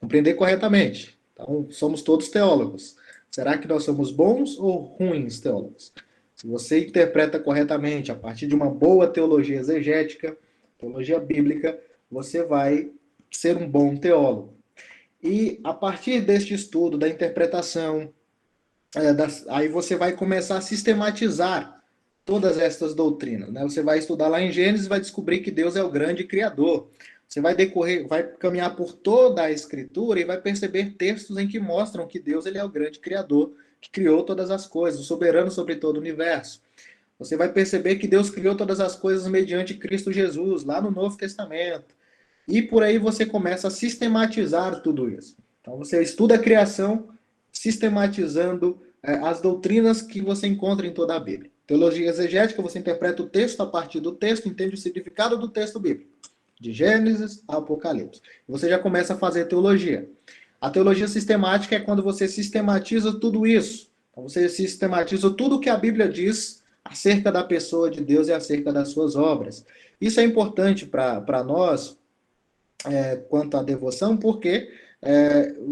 Compreender corretamente. Então, somos todos teólogos. Será que nós somos bons ou ruins teólogos? Se você interpreta corretamente, a partir de uma boa teologia exegética, teologia bíblica, você vai ser um bom teólogo. E a partir deste estudo, da interpretação, aí você vai começar a sistematizar todas estas doutrinas, né? Você vai estudar lá em Gênesis e vai descobrir que Deus é o grande criador. Você vai caminhar por toda a Escritura e vai perceber textos em que mostram que Deus ele é o grande criador, que criou todas as coisas, o soberano sobre todo o universo. Você vai perceber que Deus criou todas as coisas mediante Cristo Jesus, lá no Novo Testamento. E por aí você começa a sistematizar tudo isso. Então você estuda a criação, sistematizando as doutrinas que você encontra em toda a Bíblia. Teologia exegética, você interpreta o texto a partir do texto, entende o significado do texto bíblico, de Gênesis a Apocalipse. Você já começa a fazer teologia. A teologia sistemática é quando você sistematiza tudo isso. Então você sistematiza tudo o que a Bíblia diz acerca da pessoa de Deus e acerca das suas obras. Isso é importante para nós, quanto à devoção, porque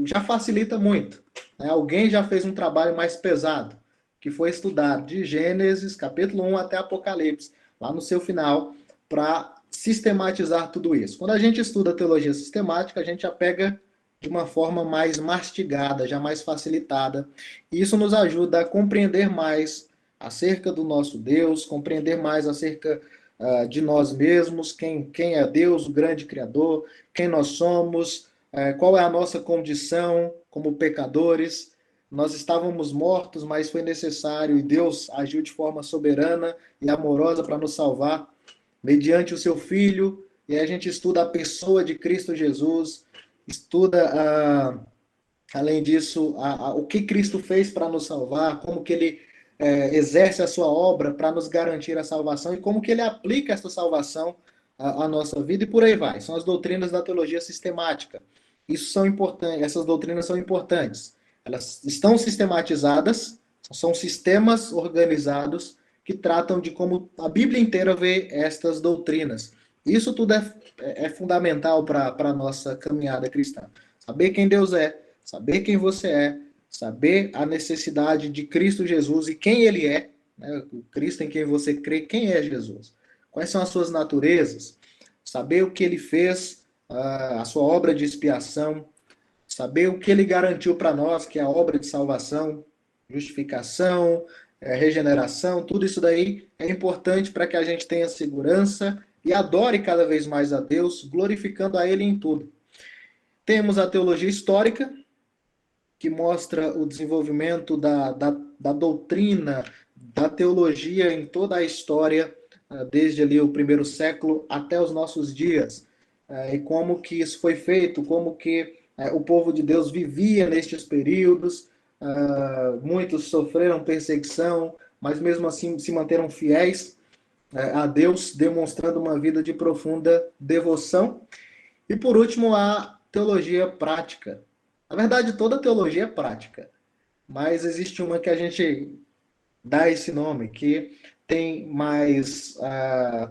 já facilita muito. Né? Alguém já fez um trabalho mais pesado, que foi estudar de Gênesis, capítulo 1 até Apocalipse, lá no seu final, para sistematizar tudo isso. Quando a gente estuda teologia sistemática, a gente já pega de uma forma mais mastigada, já mais facilitada. E isso nos ajuda a compreender mais acerca do nosso Deus, compreender mais acerca de nós mesmos, quem é Deus, o grande Criador, quem nós somos, qual é a nossa condição como pecadores. Nós estávamos mortos, mas foi necessário e Deus agiu de forma soberana e amorosa para nos salvar mediante o seu Filho. E aí a gente estuda a pessoa de Cristo Jesus, estuda, além disso, o que Cristo fez para nos salvar, como que ele exerce a sua obra para nos garantir a salvação e como que ele aplica essa salvação à nossa vida e por aí vai. São as doutrinas da teologia sistemática. Isso são importantes, essas doutrinas são importantes. Elas estão sistematizadas, são sistemas organizados que tratam de como a Bíblia inteira vê estas doutrinas. Isso tudo é fundamental para a nossa caminhada cristã. Saber quem Deus é, saber quem você é, saber a necessidade de Cristo Jesus e quem ele é, né? O Cristo em quem você crê, quem é Jesus? Quais são as suas naturezas? Saber o que ele fez, a sua obra de expiação, saber o que ele garantiu para nós, que é a obra de salvação, justificação, regeneração, tudo isso daí é importante para que a gente tenha segurança e adore cada vez mais a Deus, glorificando a ele em tudo. Temos a teologia histórica, que mostra o desenvolvimento da doutrina, da teologia em toda a história, desde ali o primeiro século até os nossos dias, e como que isso foi feito, como que o povo de Deus vivia nestes períodos. Muitos sofreram perseguição, mas mesmo assim se manteram fiéis a Deus, demonstrando uma vida de profunda devoção. E por último, a teologia prática. Na verdade, toda teologia é prática, mas existe uma que a gente dá esse nome, que tem mais,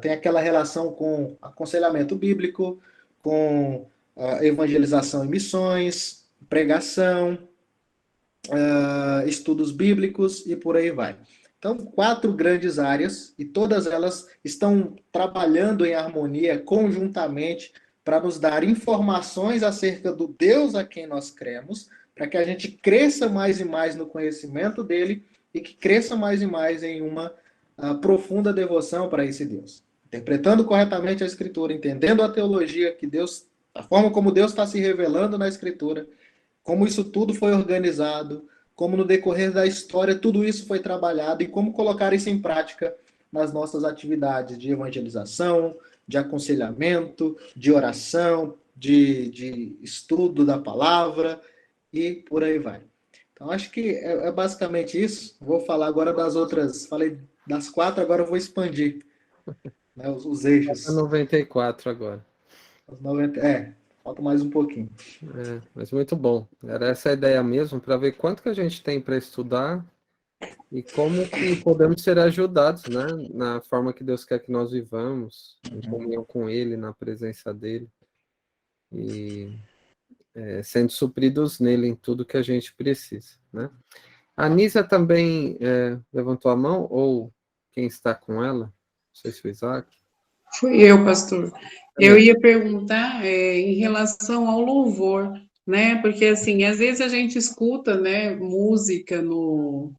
tem aquela relação com aconselhamento bíblico, com evangelização e missões, pregação, estudos bíblicos e por aí vai. Então, 4 grandes áreas, e todas elas estão trabalhando em harmonia, conjuntamente, para nos dar informações acerca do Deus a quem nós cremos, para que a gente cresça mais e mais no conhecimento dele e que cresça mais e mais em uma profunda devoção para esse Deus. Interpretando corretamente a Escritura, entendendo a teologia que Deus A forma como Deus está se revelando na Escritura, como isso tudo foi organizado, como no decorrer da história tudo isso foi trabalhado e como colocar isso em prática nas nossas atividades de evangelização, de aconselhamento, de oração, de estudo da palavra e por aí vai. Então, acho que é basicamente isso. Vou falar agora das outras. Falei das 4, agora eu vou expandir, né, os Falta eixos. 94 agora. Os 90, falta mais um pouquinho. Mas muito bom. Era essa a ideia mesmo, para ver quanto que a gente tem para estudar e como que podemos ser ajudados, né? Na forma que Deus quer que nós vivamos, em comunhão com Ele, na presença dEle. E sendo supridos nele em tudo que a gente precisa, né? A Nisa também levantou a mão, ou quem está com ela? Não sei se foi o Isaac. Fui eu, pastor. Eu ia perguntar em relação ao louvor, né? Porque, assim, às vezes a gente escuta, né, música no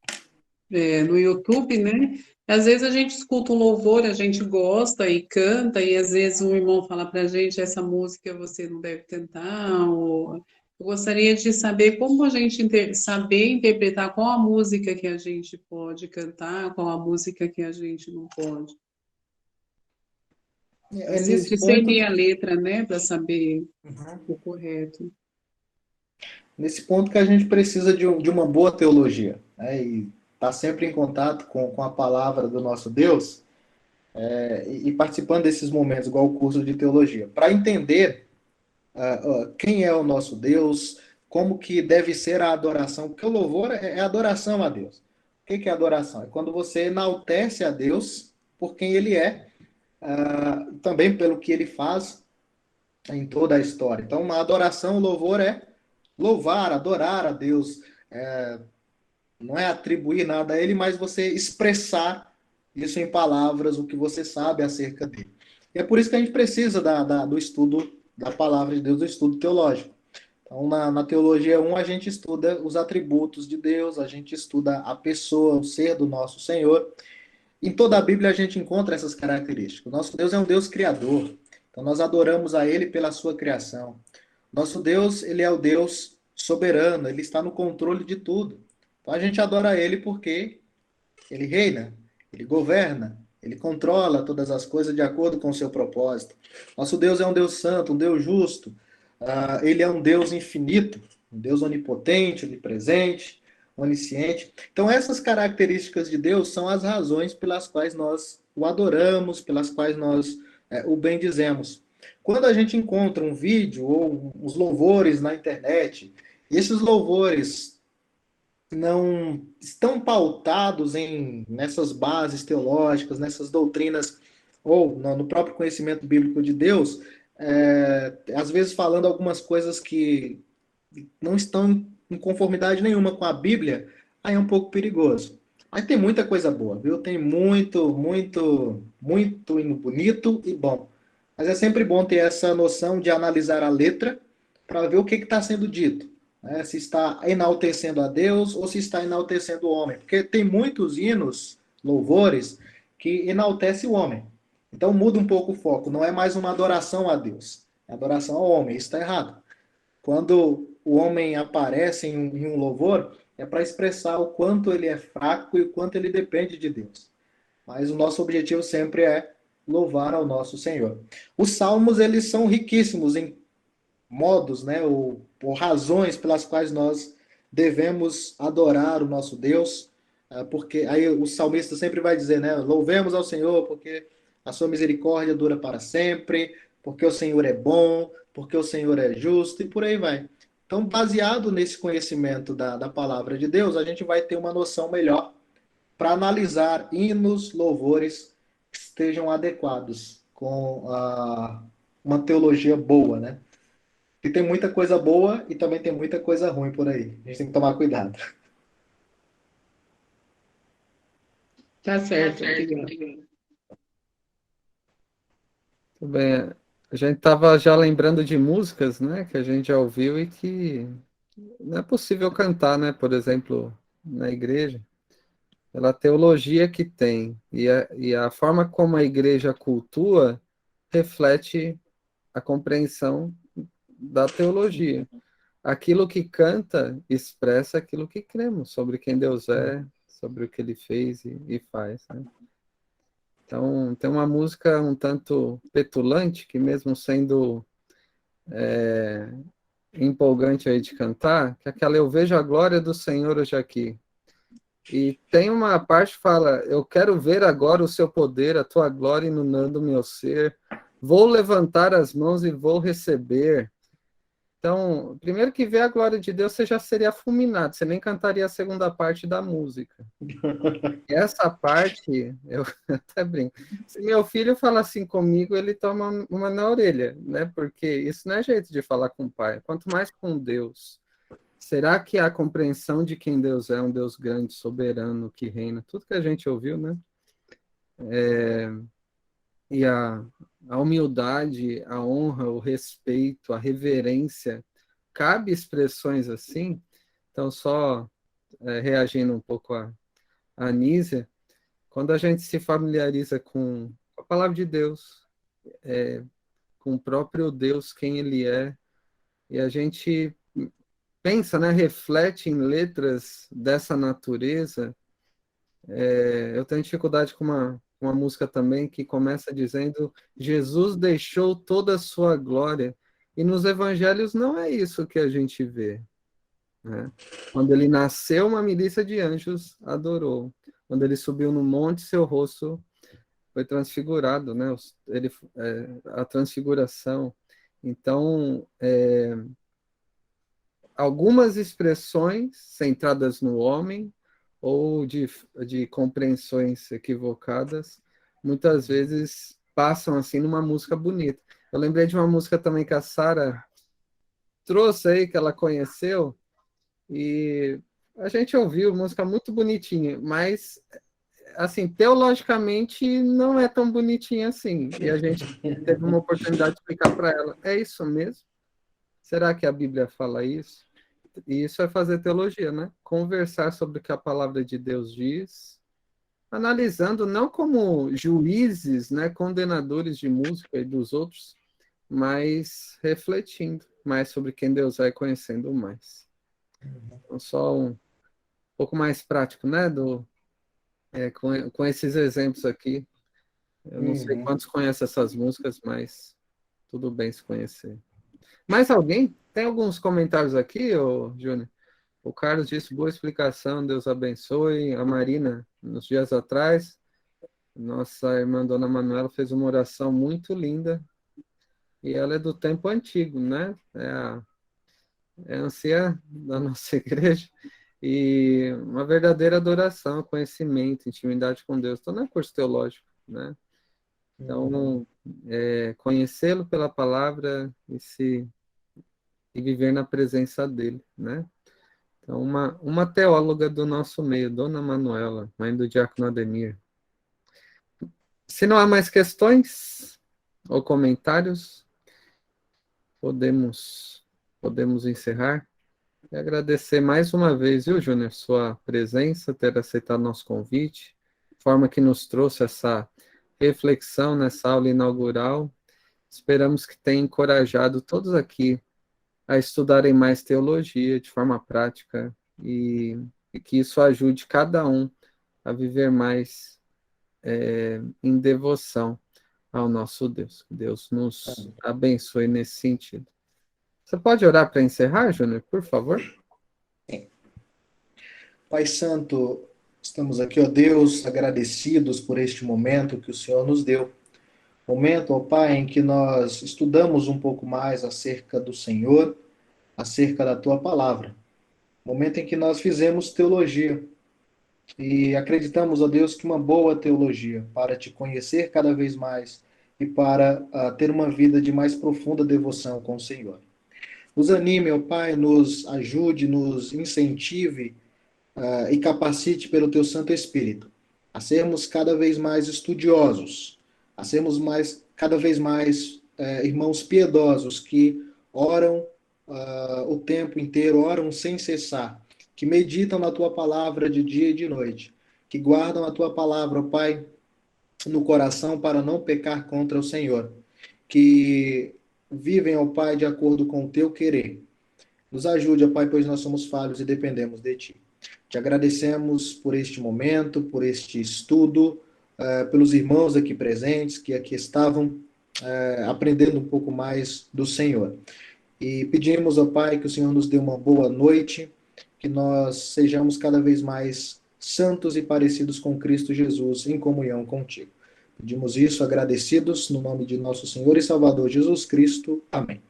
YouTube, né? Às vezes a gente escuta um louvor, a gente gosta e canta, e às vezes um irmão fala pra gente, essa música você não deve cantar, ou... Eu gostaria de saber como a gente saber interpretar qual a música que a gente pode cantar, qual a música que a gente não pode. Assim, Nesse ponto, discernir a letra, né, para saber o correto. nesse ponto que a gente precisa de uma boa teologia, né? E estar sempre em contato com a palavra do nosso Deus, e participando desses momentos, igual o curso de teologia, para entender quem é o nosso Deus, como que deve ser a adoração, porque o louvor é adoração a Deus. O que é adoração? É quando você enaltece a Deus por quem Ele é, também pelo que Ele faz em toda a história. Então, uma adoração, o louvor é louvar, adorar a Deus, não é atribuir nada a Ele, mas você expressar isso em palavras, o que você sabe acerca dele. E é por isso que a gente precisa do estudo da palavra de Deus, do estudo teológico. Então, na teologia 1, a gente estuda os atributos de Deus, a gente estuda a pessoa, o ser do nosso Senhor. Em toda a Bíblia a gente encontra essas características. O nosso Deus é um Deus criador. Então, nós adoramos a Ele pela sua criação. Nosso Deus, Ele é o Deus soberano, Ele está no controle de tudo. Então, a gente adora Ele porque Ele reina, Ele governa, Ele controla todas as coisas de acordo com o seu propósito. Nosso Deus é um Deus santo, um Deus justo. Ele é um Deus infinito, um Deus onipotente, onipresente, onisciente. Então, essas características de Deus são as razões pelas quais nós o adoramos, pelas quais nós o bendizemos. Quando a gente encontra um vídeo ou uns louvores na internet, e esses louvores não estão pautados nessas bases teológicas, nessas doutrinas, ou no próprio conhecimento bíblico de Deus, às vezes falando algumas coisas que não estão em conformidade nenhuma com a Bíblia, aí é um pouco perigoso. Mas tem muita coisa boa, viu? Tem muito, muito, muito bonito e bom. Mas é sempre bom ter essa noção de analisar a letra para ver o que está sendo dito. Né? Se está enaltecendo a Deus ou se está enaltecendo o homem. Porque tem muitos hinos, louvores, que enaltece o homem. Então muda um pouco o foco. Não é mais uma adoração a Deus. É adoração ao homem. Isso está errado. Quando o homem aparece em um louvor, é para expressar o quanto ele é fraco e o quanto ele depende de Deus. Mas o nosso objetivo sempre é louvar ao nosso Senhor. Os salmos, eles são riquíssimos em modos, né, ou razões pelas quais nós devemos adorar o nosso Deus, porque aí o salmista sempre vai dizer, né, louvemos ao Senhor porque a sua misericórdia dura para sempre, porque o Senhor é bom, porque o Senhor é justo, e por aí vai. Então, baseado nesse conhecimento da palavra de Deus, a gente vai ter uma noção melhor para analisar hinos, louvores que estejam adequados com uma teologia boa, né? E tem muita coisa boa e também tem muita coisa ruim por aí. A gente tem que tomar cuidado. Tá certo, obrigada. Tudo bem. A gente estava já lembrando de músicas, né, que a gente já ouviu e que não é possível cantar, né, por exemplo, na igreja, pela teologia que tem e a forma como a igreja cultua reflete a compreensão da teologia. Aquilo que canta expressa aquilo que cremos sobre quem Deus é, sobre o que Ele fez e faz, né? Então, tem uma música um tanto petulante, que mesmo sendo empolgante aí de cantar, que é aquela Eu vejo a glória do Senhor hoje aqui. E tem uma parte que fala, eu quero ver agora o seu poder, a tua glória inundando o meu ser, vou levantar as mãos e vou receber. Então, primeiro que ver a glória de Deus, você já seria fulminado, você nem cantaria a segunda parte da música. E essa parte, eu até brinco. Se meu filho fala assim comigo, ele toma uma na orelha, né? Porque isso não é jeito de falar com o pai, quanto mais com Deus. Será que a compreensão de quem Deus é, um Deus grande, soberano, que reina, tudo que a gente ouviu, né? E a humildade, a honra, o respeito, a reverência, cabe expressões assim? Então, só reagindo um pouco a Anísia, quando a gente se familiariza com a palavra de Deus, com o próprio Deus, quem Ele é, e a gente pensa, né, reflete em letras dessa natureza, eu tenho dificuldade com uma música também que começa dizendo Jesus deixou toda a sua glória, e nos evangelhos não é isso que a gente vê, né? Quando ele nasceu, uma milícia de anjos adorou. Quando ele subiu no monte, seu rosto foi transfigurado, né? A transfiguração. Então, algumas expressões centradas no homem ou de compreensões equivocadas, muitas vezes passam assim numa música bonita. Eu lembrei de uma música também que a Sara trouxe aí, que ela conheceu, e a gente ouviu, música muito bonitinha, mas assim, teologicamente não é tão bonitinha assim. E a gente teve uma oportunidade de explicar para ela, é isso mesmo? Será que a Bíblia fala isso? E isso é fazer teologia, né? Conversar sobre o que a palavra de Deus diz, analisando não como juízes, né, condenadores de música e dos outros, mas refletindo mais sobre quem Deus é e conhecendo mais. Então, só um pouco mais prático, né, com esses exemplos aqui. Eu não sei quantos conhecem essas músicas, mas tudo bem se conhecer. Mais alguém? Tem alguns comentários aqui, ô, Júnior? O Carlos disse, boa explicação, Deus abençoe. A Marina, nos dias atrás, nossa irmã Dona Manuela fez uma oração muito linda, e ela é do tempo antigo, né? É a anciã da nossa igreja, e uma verdadeira adoração, conhecimento, intimidade com Deus. Então, não é curso teológico, né? Então, conhecê-lo pela palavra e viver na presença dele, né? Então, uma teóloga do nosso meio, Dona Manuela, mãe do diácono Ademir. Se não há mais questões ou comentários, podemos encerrar. E agradecer mais uma vez, viu, Júnior, sua presença, ter aceitado nosso convite, forma que nos trouxe essa reflexão nessa aula inaugural. Esperamos que tenha encorajado todos aqui a estudarem mais teologia de forma prática e que isso ajude cada um a viver mais em devoção ao nosso Deus. Que Deus nos abençoe nesse sentido. Você pode orar para encerrar, Júnior, por favor? Pai Santo, estamos aqui, ó Deus, agradecidos por este momento que o Senhor nos deu. Momento, ó Pai, em que nós estudamos um pouco mais acerca do Senhor, acerca da Tua Palavra. Momento em que nós fizemos teologia. E acreditamos, ó Deus, que uma boa teologia para te conhecer cada vez mais e para ter uma vida de mais profunda devoção com o Senhor. Nos anime, ó Pai, nos ajude, nos incentive e capacite pelo Teu Santo Espírito a sermos cada vez mais estudiosos, a sermos cada vez mais irmãos piedosos que oram o tempo inteiro, oram sem cessar, que meditam na Tua palavra de dia e de noite, que guardam a Tua palavra, ó Pai, no coração para não pecar contra o Senhor, que vivem, ó Pai, de acordo com o teu querer. Nos ajude, ó Pai, pois nós somos falhos e dependemos de ti. Te agradecemos por este momento, por este estudo, pelos irmãos aqui presentes, que aqui estavam aprendendo um pouco mais do Senhor. E pedimos, ó Pai, que o Senhor nos dê uma boa noite, que nós sejamos cada vez mais santos e parecidos com Cristo Jesus, em comunhão contigo. Pedimos isso agradecidos, no nome de nosso Senhor e Salvador Jesus Cristo. Amém.